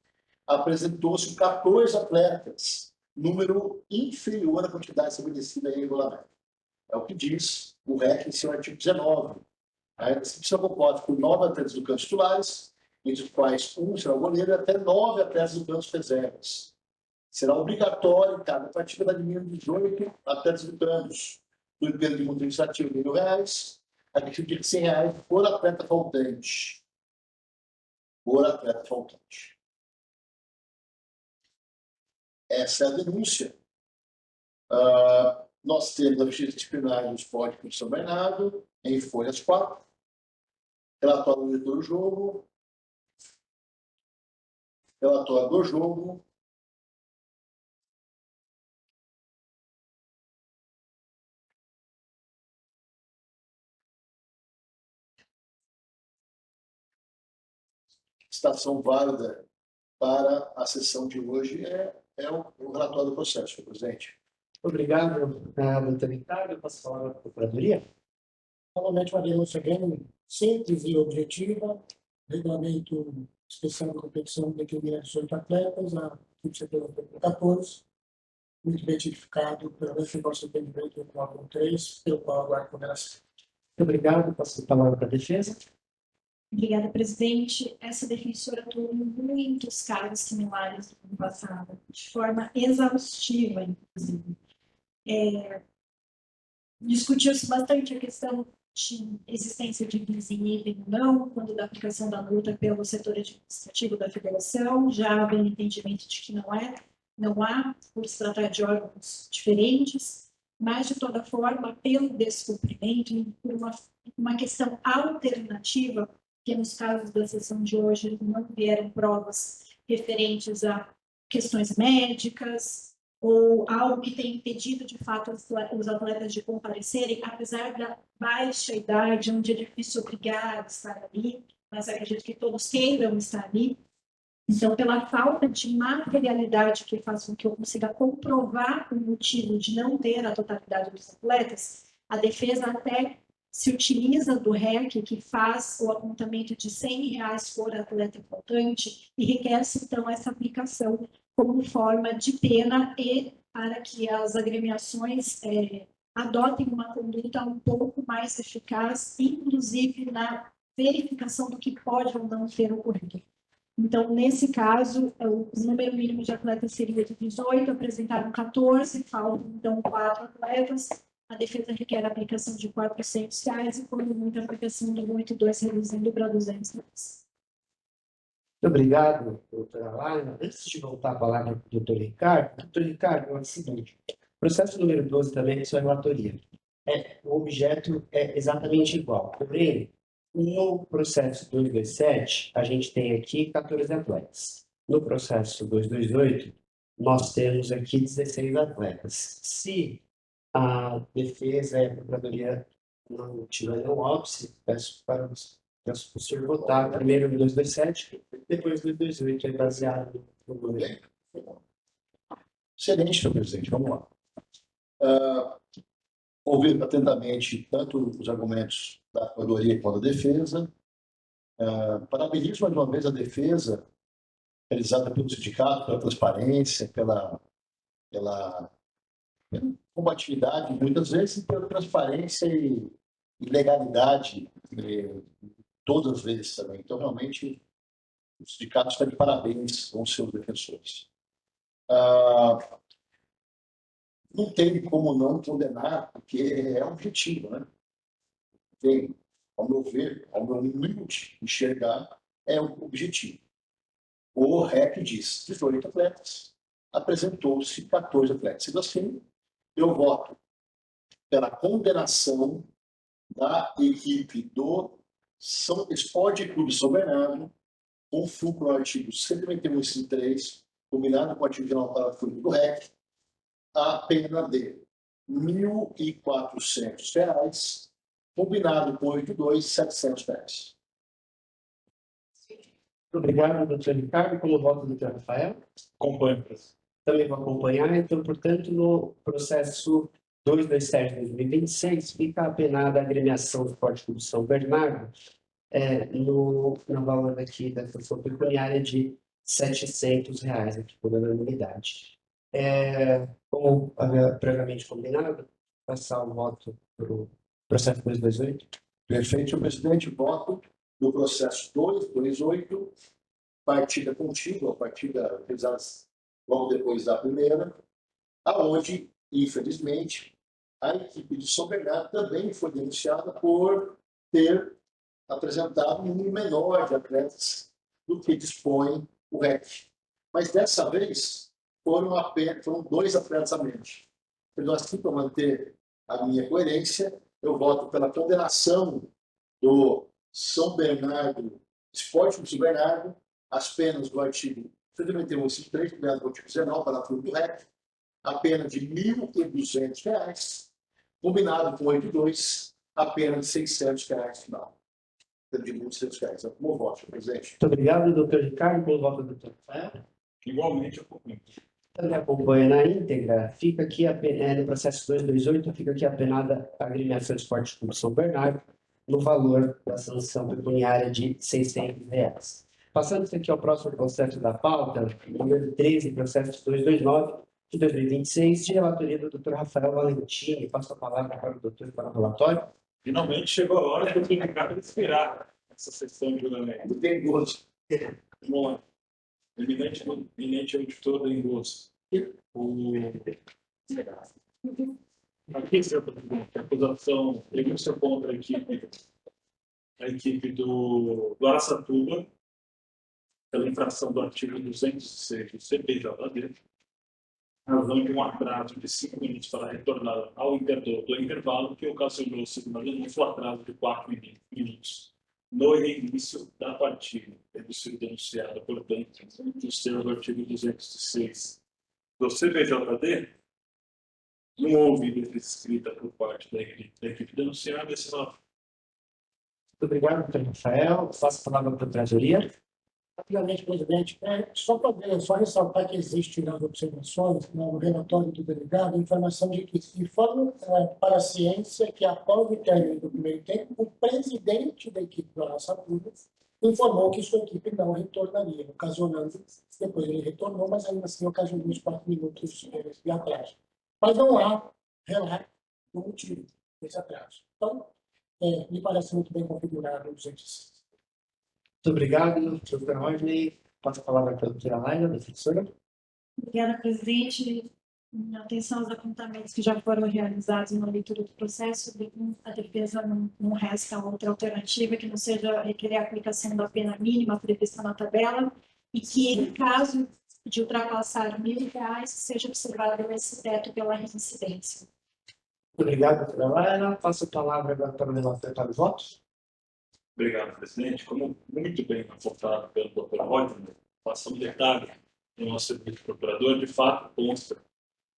apresentou-se 14 atletas, número inferior à quantidade estabelecida em regulamento. É o que diz o REC em seu artigo 19. A recepção composta por 9 atletas do campo titulares, entre os quais um será o goleiro, e até 9 atletas do campo reservas. Será obrigatório, em cada partida, dar de mínimo 18 atletas do campos, por emprego de multa administrativa de R$1.000, a título de R$100 por atleta faltante. Essa é a denúncia. Nós temos a justiça disciplinar do Esporte Clube São Bernardo, em folhas 4, relatório do diretor do jogo, citação válida para a sessão de hoje é o relatório do processo, senhor presidente. Obrigado, doutor Ricardo. Eu passo a palavra para a Procuradoria. Novamente, uma denúncia bem simples e objetiva. Regulamento especial da competição determina 18 atletas, a equipe CPI tem 14. Muito bem identificado pela nosso entendimento do 4.3, pelo qual aguardo condenação. Muito obrigado. Passo a palavra para a defesa. Obrigada, presidente. Essa defensora atuou em muitos casos similares no ano passado, de forma exaustiva, inclusive. Discutiu-se bastante a questão de existência de bis in idem ou não, quando da aplicação da multa pelo setor administrativo da federação, já havia entendimento de que não há, por se tratar de órgãos diferentes, mas, de toda forma, pelo descumprimento, e por uma questão alternativa, que nos casos da sessão de hoje não vieram provas referentes a questões médicas, ou algo que tenha impedido, de fato, os atletas de comparecerem, apesar da baixa idade, onde é difícil obrigar a estar ali, mas acredito que todos queiram estar ali. Então, pela falta de materialidade que faz com que eu consiga comprovar o motivo de não ter a totalidade dos atletas, a defesa até se utiliza do REC, que faz o apontamento de R$100 por atleta faltante, e requer-se, então, essa aplicação como forma de pena e para que as agremiações adotem uma conduta um pouco mais eficaz, inclusive na verificação do que pode ou não ter ocorrido. Então, nesse caso, o número mínimo de atletas seria de 18, apresentaram 14, faltam, então, 4 atletas. A defesa requer a aplicação de R$400 e, quando muito, a aplicação do 8.2, reduzindo para R$200. Muito obrigado, doutora Laila. Antes de voltar a palavra para o doutor Ricardo, é o seguinte: processo número 12 também é sua relatoria. O objeto é exatamente igual, porém, no processo 227, a gente tem aqui 14 atletas. No processo 228, nós temos aqui 16 atletas. Se a defesa e a procuradoria não tiverem óbice, peço para os Peço para o senhor votar primeiro no 227, depois no 228, que é baseado no número. Excelente, senhor presidente. Vamos lá. Ouvir atentamente tanto os argumentos da Procuradoria quanto da defesa. Parabenizo mais uma vez a defesa realizada pelo sindicato, pela transparência, pela combatividade, muitas vezes, e pela transparência e legalidade, todas as vezes também. Então, realmente, o sindicato está de parabéns com os seus defensores. Não tem como não condenar, porque é objetivo, né? Tem, ao meu ver, ao meu humilde enxergar, é um objetivo. O REC diz 18 atletas, apresentou-se 14 atletas. Sendo assim, eu voto pela condenação da equipe do Esporte Clube São Bernardo, com fulcro no artigo 191, inciso 3, combinado com o artigo geral parágrafo único do REC, a pena de R$ 1.400, combinado com 82, R$ 700. Muito obrigado, doutor Ricardo. Como voto, doutor Rafael? Acompanho, presidente. Também vou acompanhar. Então, portanto, no processo 227/2026, fica apenada a agremiação do Esporte Clube São Bernardo, no valor aqui da sanção pecuniária de R$ 700, aqui por unanimidade. Como previamente combinado, passar o voto para o processo 228. Perfeito, senhor presidente. Voto no processo 228, partida contínua, partida realizada logo depois da primeira, aonde, infelizmente, a equipe de São Bernardo também foi denunciada por ter apresentado um número menor de atletas do que dispõe o REC. Mas dessa vez foram 2 atletas a menos. Então, assim, para manter a minha coerência, eu voto pela condenação do São Bernardo, Esporte Clube São Bernardo, as penas do artigo 191, inciso 3, combinado com o artigo 19, parágrafo do REC, a pena de R$ 1.200, combinado com 82, a pena de R$ 600 final. De R$ 1.600. É como voto, senhor presidente. Muito obrigado, doutor Ricardo. Como voto, doutor Rafael? Igualmente, acompanho. Também acompanha na íntegra. Fica aqui, no processo 228, fica aqui apenada a agremiação do Esporte Clube São Bernardo, no valor da sanção pecuniária de R$ 600. Passando aqui ao próximo processo da pauta, número 13, processo 229 de 2026, de relatoria do Dr. Rafael Valentini. Passo a palavra para o doutor para o relatório. Finalmente chegou a hora de eu ficar para esperar essa sessão de julgamento. Tem gosto. Vamos lá. Eminente auditor do engosto. Aqui, senhor presidente, a acusação denúncia contra a equipe do Araçatuba pela infração do artigo 206 do CPJD, razão de um atraso de 5 minutos para retornar ao intervalo, que ocasionou, segundo a denúncia, o atraso de 4 minutos no início da partida, tendo sido denunciada, portanto, nos termos do artigo 206 do CPJD, não houve letra escrita por parte da equipe denunciada. Muito obrigado, doutor Rafael. Passo a palavra para a tresoria. Rapidamente, presidente, só ressaltar que existe nas observações, no relatório do delegado, a informação de que informa para a ciência que após o término do primeiro tempo, o presidente da equipe do Araçatuba informou que sua equipe não retornaria, ocasionando, depois ele retornou, mas ainda assim ocasionou os 4 minutos de atraso. Mas não há relato do motivo desse atraso. Então, me parece muito bem configurado o 206. Muito obrigado, doutor Rodney. Passo a palavra para a doutora Laila, defensora. Obrigada, presidente. Em atenção aos apontamentos que já foram realizados na leitura do processo, a defesa não resta outra alternativa que não seja requerer a aplicação da pena mínima prevista na tabela e que, em caso de ultrapassar R$ 1.000, seja observado esse teto pela reincidência. Muito obrigado, doutora Laila. Passo a palavra agora para o relator para os votos. Obrigado, presidente. Como muito bem apontado pelo Dr. Rodney, faça um detalhe no nosso serviço procurador, de fato, consta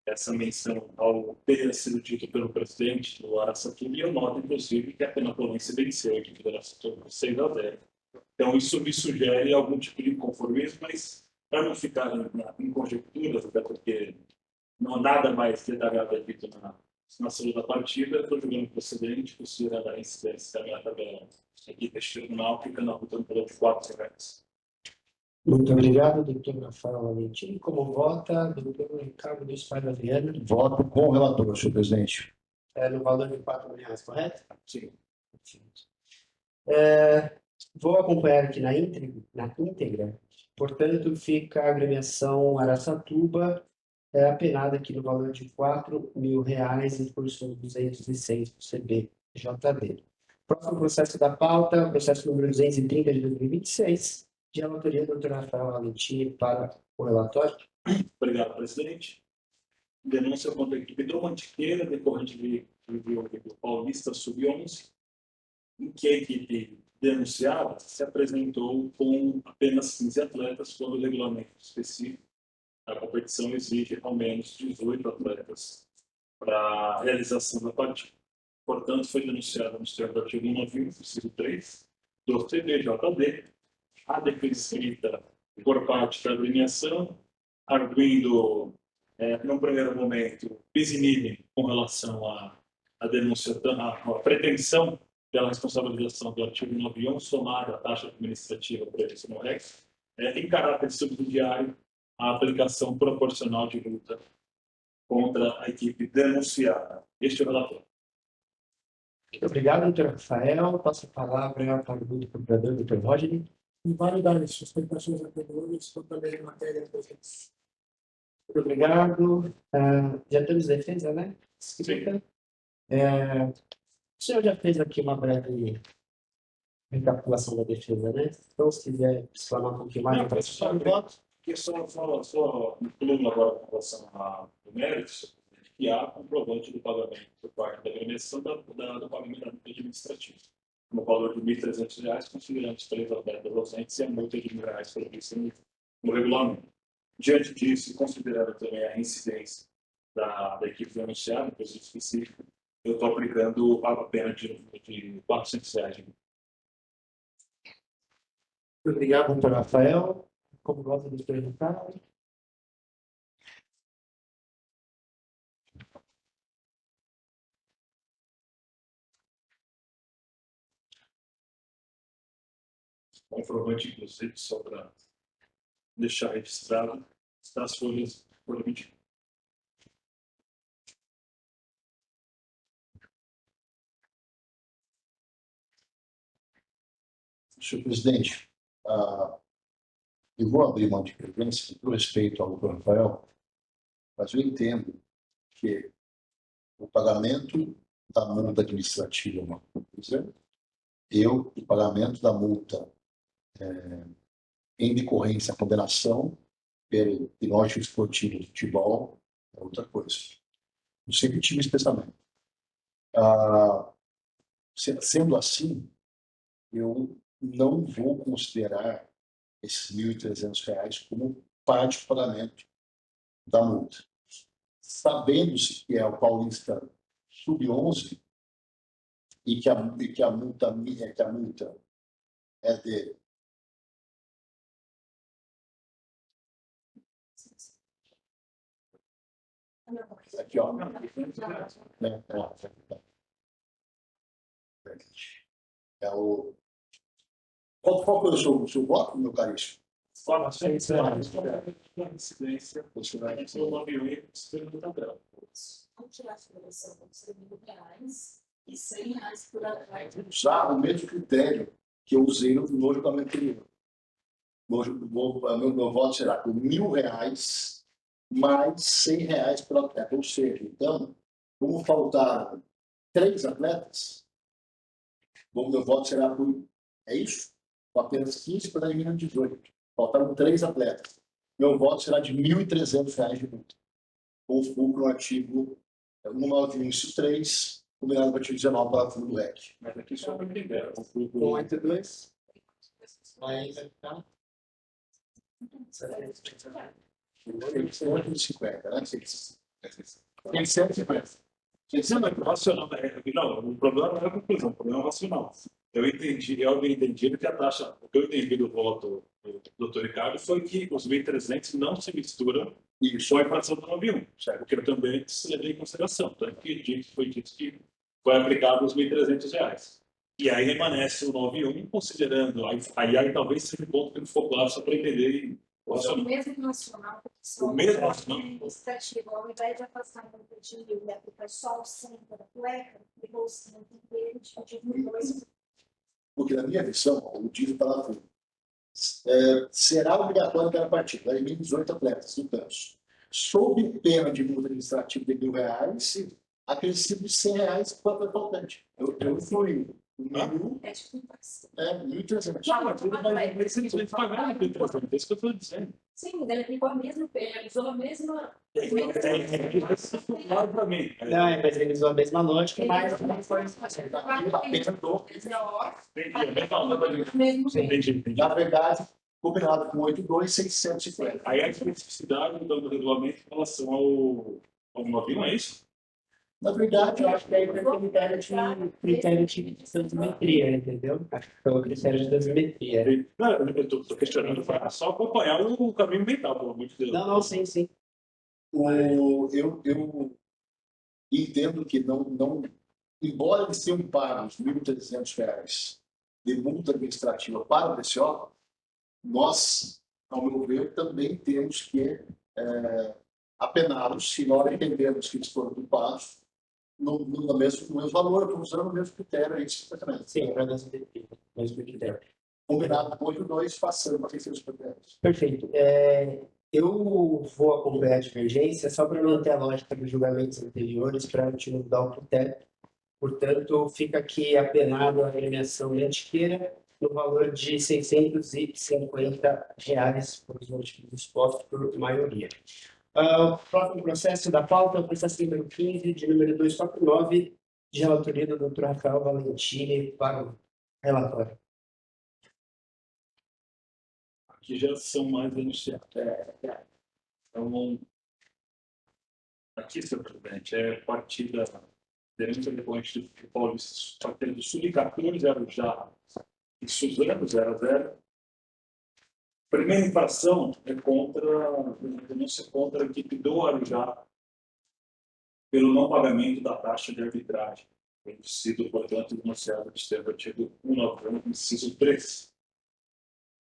essa menção ao ter sido dito pelo presidente do Araçatuba, e eu noto, inclusive, que a Penapolense venceu a equipe do Araçatuba por 6-0. Então, isso me sugere algum tipo de conformismo, mas para não ficar em conjecturas, até porque não há nada mais detalhado aqui na saúde da partida, estou jogando precedente, considerando a incidência da minha tabela aqui deste tribunal, ficando na luta pelo 4 reais. Muito obrigado, doutor Rafael Valentim. Como vota, doutor Ricardo Luiz Paiva Viana, Voto com o relator, senhor presidente. no valor de R$ 4.000, correto? Sim. Vou acompanhar aqui na íntegra. Portanto, fica a agremiação Araçatuba apenada aqui no valor de R$ 4.000 em função de 206 do CBJD. Próximo processo da pauta, processo número 230 de 2026, de autoria do Dr. Rafael Valentim para o relatório. Obrigado, presidente. Denúncia contra a equipe do Mantiqueira, decorrente do Paulista Sub-11, em que a equipe denunciada se apresentou com apenas 15 atletas, quando o regulamento específico da competição exige ao menos 18 atletas para a realização da partida. Portanto, foi denunciada no termos do artigo 191, inciso 3, do CBJD, a defesa escrita por parte da agremiação, arguindo, num primeiro momento, pisinime com relação à denúncia, à pretensão pela responsabilização do artigo 91, somada à taxa administrativa prevista no REC, em caráter subsidiário, a aplicação proporcional de multa contra a equipe denunciada. Este é o relatório. Muito obrigado, doutor Rafael. Passo a palavra para o procurador, doutor Rodney. Invalidar as sustentações anteriores, quanto à mesma matéria presente. Muito obrigado. Já temos defesa, né? Escrita. O senhor já fez aqui uma breve recapitulação da defesa, né? Então, se quiser explanar um pouquinho mais, Não, eu peço só um voto. que só incluindo agora com relação ao mérito, que há comprovante do pagamento por parte da agremiação do pagamento da multa administrativa, no valor de R$ 1.300, considerando os 3 atletas ausentes e a multa de R$ 1.000 prevista no regulamento. Diante disso, e considerando também a incidência da equipe denunciada, em caso específico, eu estou aplicando a pena de R$ 400. Muito obrigado, doutor Rafael. Como vota, doutor Ricardo? Comprovante, inclusive, só para deixar registrado, das folhas por 20. Senhor presidente, eu vou abrir mão de preferência por respeito ao doutor Rafael, mas eu entendo que o pagamento da multa administrativa é uma coisa, o pagamento da multa em decorrência da condenação pelo epilógico esportivo de futebol é outra coisa. Eu sempre tive esse pensamento. Sendo assim, eu não vou considerar esses R$ 1.300 como parte do pagamento da multa. Sabendo-se que é o Paulista Sub-11 e que a multa é de aqui, ó. É o qual foi o seu voto, meu caríssimo? Incidência, posicionamento no 98, espelho do tabela. Vamos tirar a seleção dos R$ 1.000 e R$ 100 por atleta. Usar o mesmo critério que eu usei no julgamento anterior. Meu voto será com R$ 1.000 mais R$ 100 por atleta. Ou seja, então, como faltaram 3 atletas, meu voto será por. É isso? Com apenas 15 para eliminar 18. Faltaram 3 atletas. Meu voto será de R$ 1.300 de multa. Com o fulcro no artigo 191, 3, combinado com o artigo 19, parágrafo do REC. Mas aqui só para entender, o fulcro. Com 82. Vai ficar. 50, né? Tem certo, mas não é racional. Não, o problema não é a conclusão, o problema é racional. Eu entendi que a taxa, o que eu entendi do voto do Dr. Ricardo foi que os 1.300 não se misturam e só a inflação do 9.1, certo? Porque eu também se levei em consideração. Tanto que foi dito que foi aplicado os R$ 1.300. E aí permanece o 9.1, considerando, aí talvez seja um ponto que não ficou claro só para entender o O racional. mesmo nacional, O mesmo nacional? administrativo, ao invés de afastar um pedido e aplicar só o centro da cueca, pegou o centro inteiro, dividiu em dois. Porque, na minha visão, o dito está lá fora. Será obrigatório cada partido, aí 18 atletas no canso. Sob pena de multa administrativa de R$ 1.000, acrescido de R$ 100 para o faltante. Eu fui no É tipo um passe. 1.300. Não, mas eles vão pagar o 1.300, é isso que eu estou dizendo. Sim, mas ele aplicou a mesma pena, ele usou a mesma. Claro para mim. Não, mas ele usou a mesma lógica, mas não foi. Entendi. Na verdade, combinado com 8.2, 650. Aí a especificidade do regulamento em relação ao 9.1, é isso? Na verdade, Eu acho que aí foi critério de dosimetria, entendeu? Acho que foi o critério de dosimetria. Não, eu estou questionando para só acompanhar o caminho mental, pelo amor de Deus. Não, sim, sim. Eu entendo que embora eles tenham pago os R$ 1.300 de multa administrativa para o DCO, nós, ao meu ver, também temos que apená-los se nós entendemos que eles foram culpados no mesmo valor, estamos usando o mesmo critério aí, Sim, para dosimetria, mesmo critério. combinado com 8.2, passando para terceiros critérios. Perfeito. Eu vou acompanhar a divergência só para manter a lógica dos julgamentos anteriores, para a gente mudar o critério. Portanto, fica aqui apenado a agremiação Antiqueira no valor de R$ 650 por os motivos expostos por maioria. O próximo processo da pauta é o processo número 15, de número 249, de relatoria do Dr. Rafael Valentini, para o relatório. Aqui já são mais denunciados. Então, aqui, senhor presidente, é partida denúncia decorrente do Paulista, partido do Sul, 14, Arujá e Suzano, 0-0. Primeira infração é denúncia contra a equipe do Arujá pelo não pagamento da taxa de arbitragem, tendo sido, portanto, denunciado de ser artigo 191, inciso 3.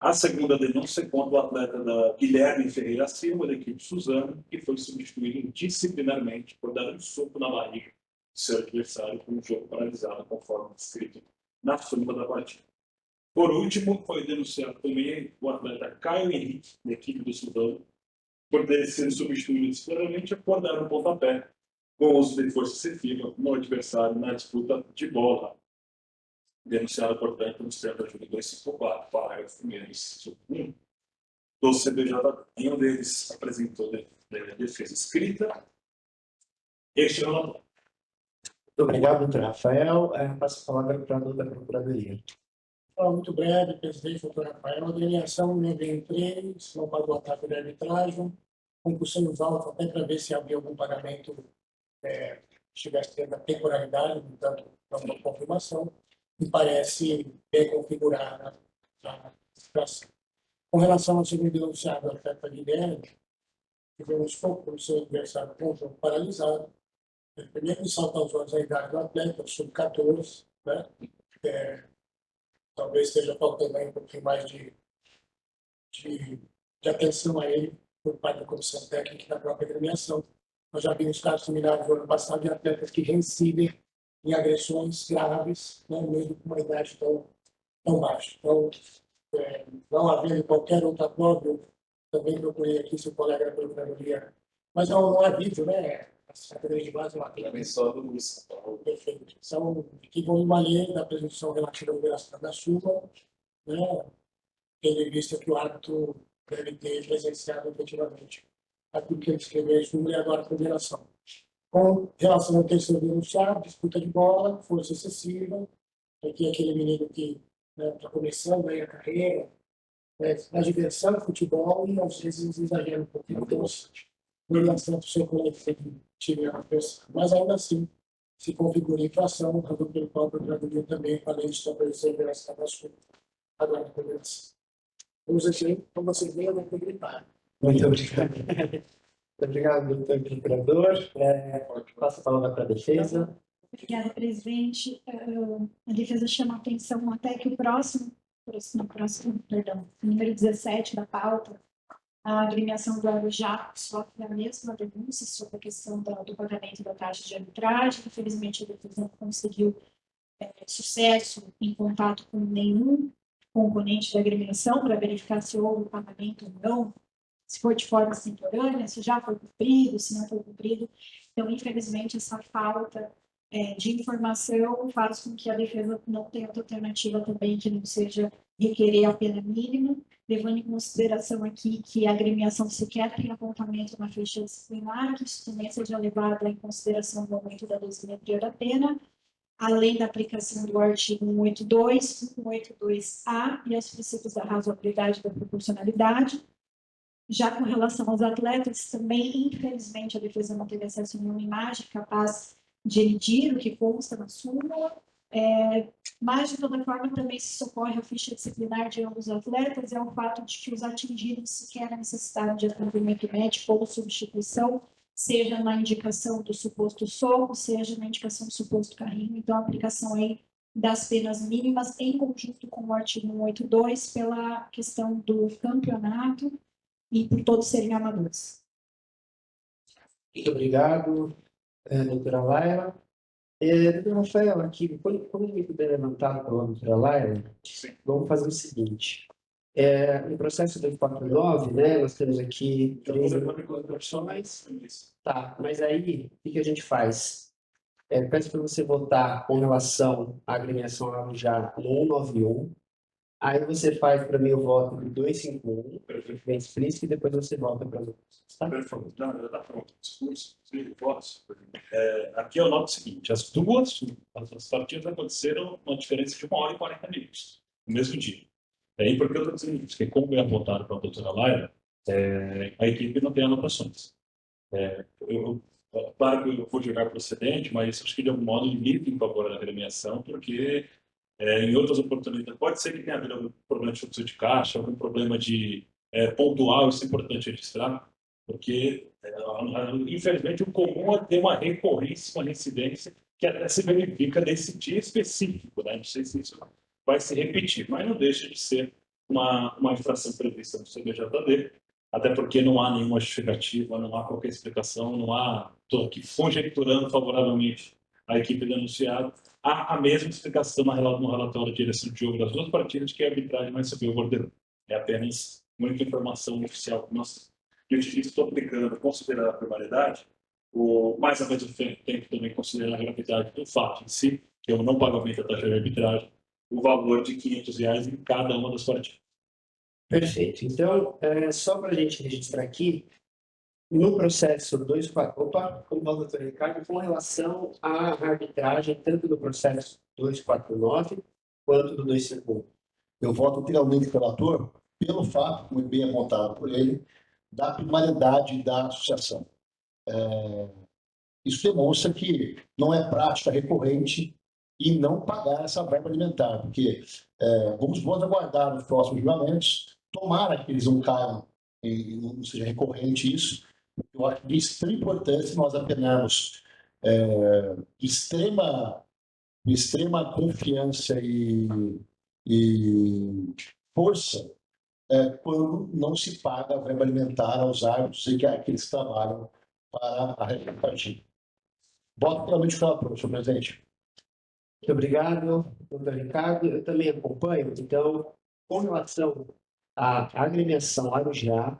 A segunda denúncia é contra o atleta Guilherme Ferreira Silva, da equipe Suzano, que foi substituído disciplinarmente por dar um soco na barriga do seu adversário com um jogo paralisado, conforme descrito na súmula da partida. Por último, foi denunciado também o atleta Caio Henrique, da equipe do Suzano, por ter sido substituído disciplinarmente por dar um pontapé com uso de força excessiva no adversário na disputa de bola. Denunciado, portanto, no termos da artigo 254, parágrafo 1º, inciso 1 do CBJ, nenhum deles apresentou defesa escrita. Este é o relatório. Muito obrigado, doutor Rafael. Passo a palavra para a da Procuradoria. Muito breve, presidente, doutor Rafael. A agremiação 93 não pagou a taxa de arbitragem. Concursão alta até para ver se havia algum pagamento que estivesse dentro da temporalidade, portanto, não uma confirmação. Me parece bem configurada a situação. Com relação ao segundo denunciado, o atleta Guilherme, tivemos pouco do seu adversário com o jogo paralisado. Primeiro, ressaltar os olhos a idade do atleta, sub-14, né? Talvez esteja faltando aí um pouquinho mais de atenção a ele por parte da comissão técnica e da própria agremiação. Nós já vimos casos similares no ano passado de atletas que reincidem em agressões graves, né, mesmo com uma idade tão baixa. Então, não havendo qualquer outra prova, eu também procurei aqui seu colega da Procuradoria, mas não há vídeo, né? As categorias de base não há vídeo. Também só do Luiz. Perfeito. São que vão em uma lei da presunção relativa à liberação da chuva, né? Tendo em vista que o árbitro deve ter presenciado efetivamente aquilo que ele escreveu em súmula e agora a federação. Com relação ao terceiro denunciado, disputa de bola, força excessiva, aqui aquele menino que está começando aí a carreira, na diversão, futebol, e às vezes exagera um pouquinho, obrigação do seu coletivo tiver uma pessoa, mas ainda assim se configura infração, razão pelo qual o procurador também, além de estabelecer a essa agora a federação. Vamos aqui, como vocês veem, eu não vou gritar. Muito obrigado. Muito obrigado, doutor procurador. Passo a palavra para a defesa. Obrigada, presidente. A defesa chama a atenção até que o próximo, número 17 da pauta, a agremiação do Arujá sofre a mesma denúncia sobre a questão do pagamento da taxa de arbitragem. Infelizmente, a defesa não conseguiu sucesso em contato com nenhum componente da agremiação para verificar se houve pagamento ou não, se foi de forma simultânea, se já foi cumprido, se não foi cumprido. Então, infelizmente, essa falta de informação faz com que a defesa não tenha outra alternativa também que não seja requerer a pena mínima, levando em consideração aqui que a agremiação sequer tem apontamento na ficha disciplinar, que isso também seja levado em consideração no aumento da dosimetria da pena, além da aplicação do artigo 182, 182-A e os princípios da razoabilidade e da proporcionalidade. Já com relação aos atletas, também, infelizmente, a defesa não teve acesso a nenhuma imagem capaz de emitir o que consta na súmula, mas, de toda forma, também se socorre a ficha disciplinar de ambos os atletas, é o fato de que os atingidos sequer a necessidade de atendimento médico ou substituição, seja na indicação do suposto soco, seja na indicação do suposto carrinho. Então, a aplicação aí das penas mínimas, em conjunto com o artigo 182, pela questão do campeonato e por todos serem amadores. Muito obrigado, doutora Laila. Doutor Rafael, aqui, quando me puder levantar pela doutora Laila, vamos fazer o seguinte. No processo 249, né, nós temos aqui 3 opções. Tá, mas aí, o que a gente faz? Peço para você votar com relação à agremiação Arujá no 191. Aí você faz para mim o voto do 251, bem explícito, e depois você volta para as outras. Tá? Perfeito. Não, já está pronto. Discurso, votos. Aqui eu noto o seguinte: as partidas aconteceram uma diferença de 1 hora e 40 minutos, no mesmo dia. Aí porque eu estou dizendo isso, porque como eu votaram para a doutora Laila, a equipe não tem anotações. Claro que eu vou jogar procedente, mas acho que de algum modo limita em favor da agremiação, porque em outras oportunidades pode ser que tenha havido algum problema de fluxo de caixa, algum problema de pontual, isso é importante registrar, porque infelizmente o comum é ter uma recorrência, uma reincidência que até se verifica nesse dia específico, né? Não sei se isso vai se repetir, mas não deixa de ser uma infração prevista no CBJD, até porque não há nenhuma justificativa, não há qualquer explicação, não há, estou aqui conjecturando favoravelmente a equipe denunciada, há a mesma explicação no relatório de direção de jogo das duas partidas, que é a arbitragem mais subiu o borderão. É apenas muita informação oficial que nós, que eu estou aplicando, considerando a primaridade, mais ao mesmo tempo também considerar a gravidade do fato em si, que é o não pagamento da taxa de arbitragem, o valor de R$500 em cada uma das partidas. Perfeito. Então, só para a gente registrar aqui, no processo 249, como o doutor Ricardo, com relação à arbitragem, tanto do processo 249 quanto do 251. Eu voto integralmente com o relator pelo fato, como bem apontado por ele, da primariedade da associação. Isso demonstra que não é prática recorrente e não pagar essa verba alimentar, porque vamos aguardar os próximos julgamentos, tomara que eles não caiam, não seja recorrente isso. Eu acho de extrema importância nós apenarmos extrema confiança e força quando não se paga a verba alimentar aos árbitros e aqueles que trabalham para a partida. Voto plenamente com o relator, senhor presidente. Muito obrigado, doutor Ricardo. Eu também acompanho. Então, com relação à agremiação Arujá,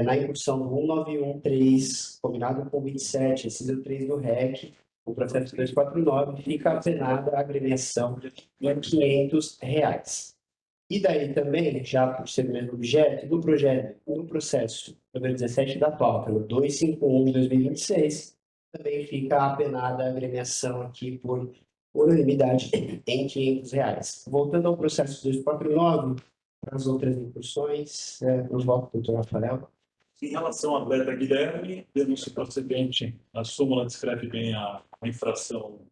na incursão do 1913, combinado com 27, inciso 3 do REC, o processo 249, fica apenada a agremiação de R$500. E daí também, já por ser o mesmo objeto, no processo número 17 da pauta, no 251 de 2026, também fica apenada a agremiação aqui por unanimidade em R$500. Voltando ao processo 249, para as outras incursões, nos votos do doutor Rafael. Em relação ao atleta Guilherme, denúncia procedente, a súmula descreve bem a infração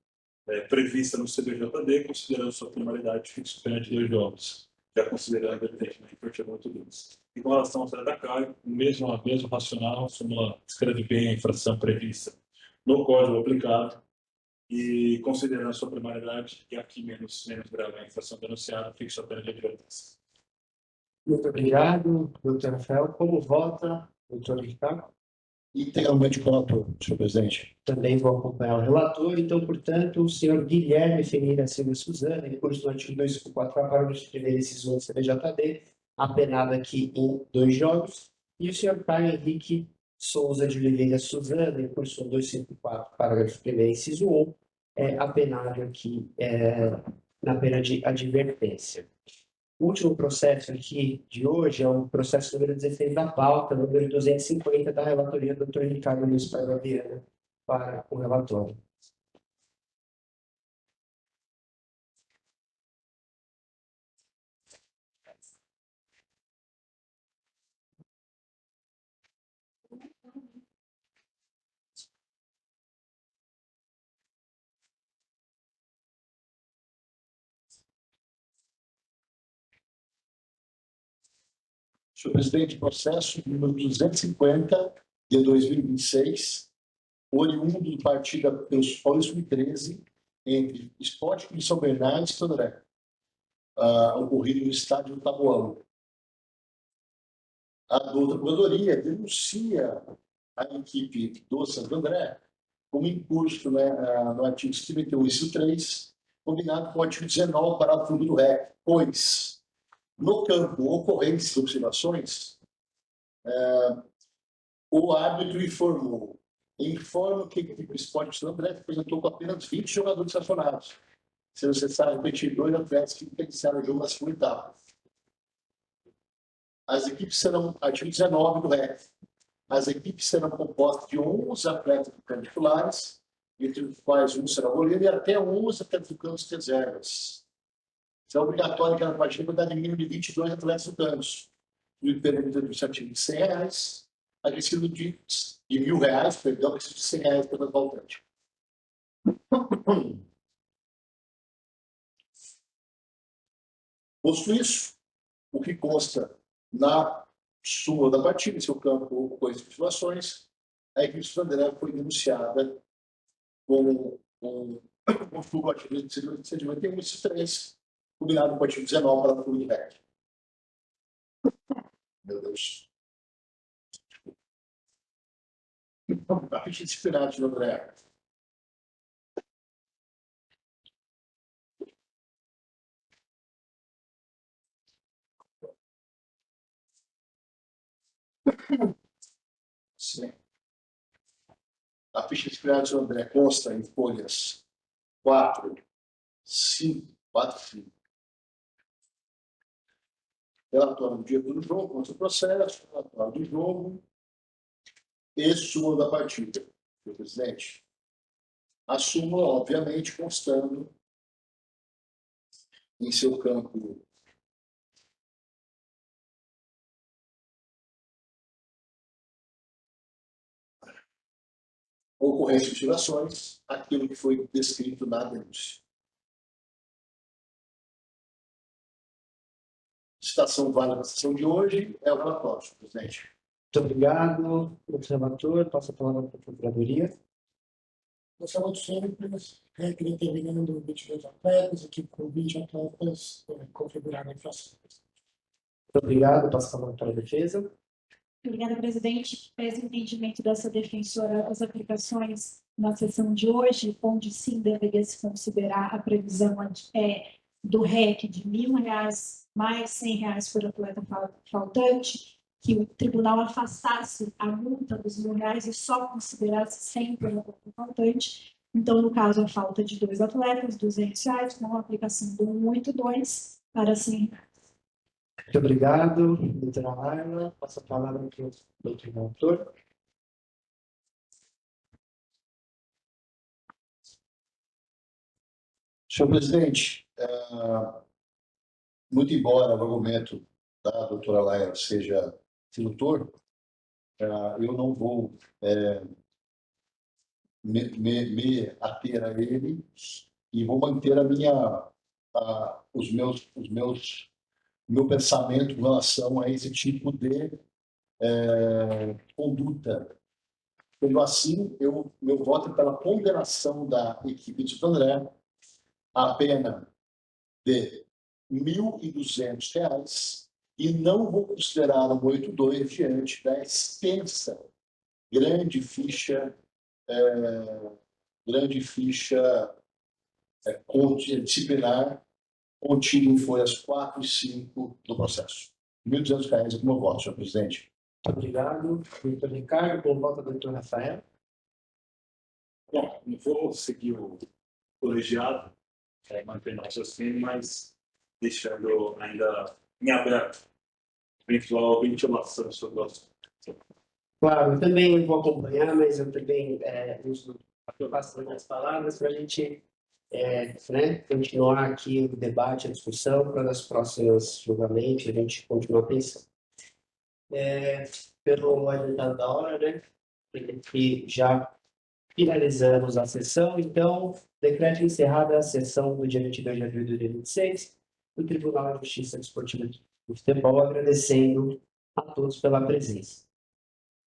prevista no CBJD, considerando sua penalidade fixa pena de 2 jogos, já considerando evidentemente o artigo 2. Em relação ao atleta Caio, o mesmo racional, a súmula descreve bem a infração prevista no código aplicado e considerando a sua primaridade, e aqui menos grave a infração denunciada, fixa a pena de advertência. Muito obrigado, doutor Rafael. Como vota, doutor Ricardo? Integralmente com o relator, senhor presidente. Também vou acompanhar o relator. Então, portanto, o senhor Guilherme Ferreira Silva Suzana, em curso do artigo 254, parágrafo 1º, inciso 1 CBJD, apenado aqui em 2 jogos. E o senhor Caio Henrique Souza de Oliveira Suzana, em curso do 254, parágrafo 1º, inciso 1, apenado aqui na pena de advertência. O último processo aqui de hoje é o processo número 16 da pauta, número 250 da relatoria do Dr. Ricardo Luiz Paiva Viana, para o relatório. Senhor presidente, processo número 250 de 2026, oriundo do partida pelos Paulista 13, entre Esporte Clube São Bernardo e Santo André, ocorrido no estádio do Taboão. A doutora Procuradoria denuncia a equipe do Santo André como incurso no artigo 51, inciso 3, combinado com o artigo 19, parágrafo 1 do REC, pois no campo ocorrência de observações, o árbitro informa que a equipe do Esporte Santo André apresentou com apenas 20 jogadores sancionados, sendo necessário 22 atletas que iniciaram o jogo na segunda etapa. As equipes serão, artigo 19 do REC, as equipes serão compostas de 11 atletas titulares, entre os quais um será goleiro, e até 11 atletas do campo de reservas. Isso é obrigatório que na partida quantidade mínima de 22 atletas do campo. O impedimento administrativo de R$100, acrescido de R$1.000, perdão, acrescido de R$100 pela faltante. Posto isso, o que consta na súmula da partida, em seu campo com as situações, a equipe do André foi denunciada com o artigo 191 e 3, combinado com o artigo 19 para a FURG REC. Meu Deus. A ficha disciplinar de André. Sim. A ficha disciplinar de André consta em folhas 4, 5. Relatório do dia do jogo, contra o processo, relatório do jogo e súmula da partida, senhor presidente. A súmula, obviamente, constando em seu campo ocorrência de observações, aquilo que foi descrito na denúncia. Citação válida da sessão de hoje é o relatório, senhor presidente. Muito obrigado, observador. Passo a palavra para a Procuradoria. Você é muito simples, regra intervinando 22 atletas, equipe com 20 atletas, configurada a infração. Muito obrigado. Passo a palavra para a defesa. Obrigada, presidente. Pese o entendimento dessa defensora, as aplicações na sessão de hoje, onde sim deveria se considerar a previsão do REC de R$1.000 mais R$100 por atleta faltante, que o tribunal afastasse a multa dos R$1.000 e só considerasse 100 por atleta faltante. Então, no caso, a falta de 2 atletas, R$200, com a aplicação do 182 para R$100. Muito obrigado, doutora Laila. Passo a palavra para o doutor relator. Senhor presidente, muito embora o argumento da doutora Laila seja sedutor, eu não vou me ater a ele e vou manter meu pensamento em relação a esse tipo de conduta. Sendo assim, meu voto é pela ponderação da equipe de Santo André, a pena de R$ 1.200, e não vou considerar o 82 diante da extensa, grande ficha disciplinar contida em folhas 4 e 5 do processo. R$ 1.200 é como voto, senhor presidente. Muito obrigado, doutor Ricardo. Com volta, doutor Rafael. Bom, não vou seguir o colegiado, mantendo o raciocínio, mas deixando ainda em aberto eventual ventilação sobre o assunto. Claro, eu também vou acompanhar, mas eu também uso bastante as palavras para a gente continuar aqui o debate, a discussão, para os próximos julgamentos a gente continuar pensando. Pelo adiantado da hora, né? Que já finalizamos a sessão, então, decreto encerrada a sessão do dia 22 de abril de 2026 do Tribunal de Justiça Desportiva de Futebol, agradecendo a todos pela presença.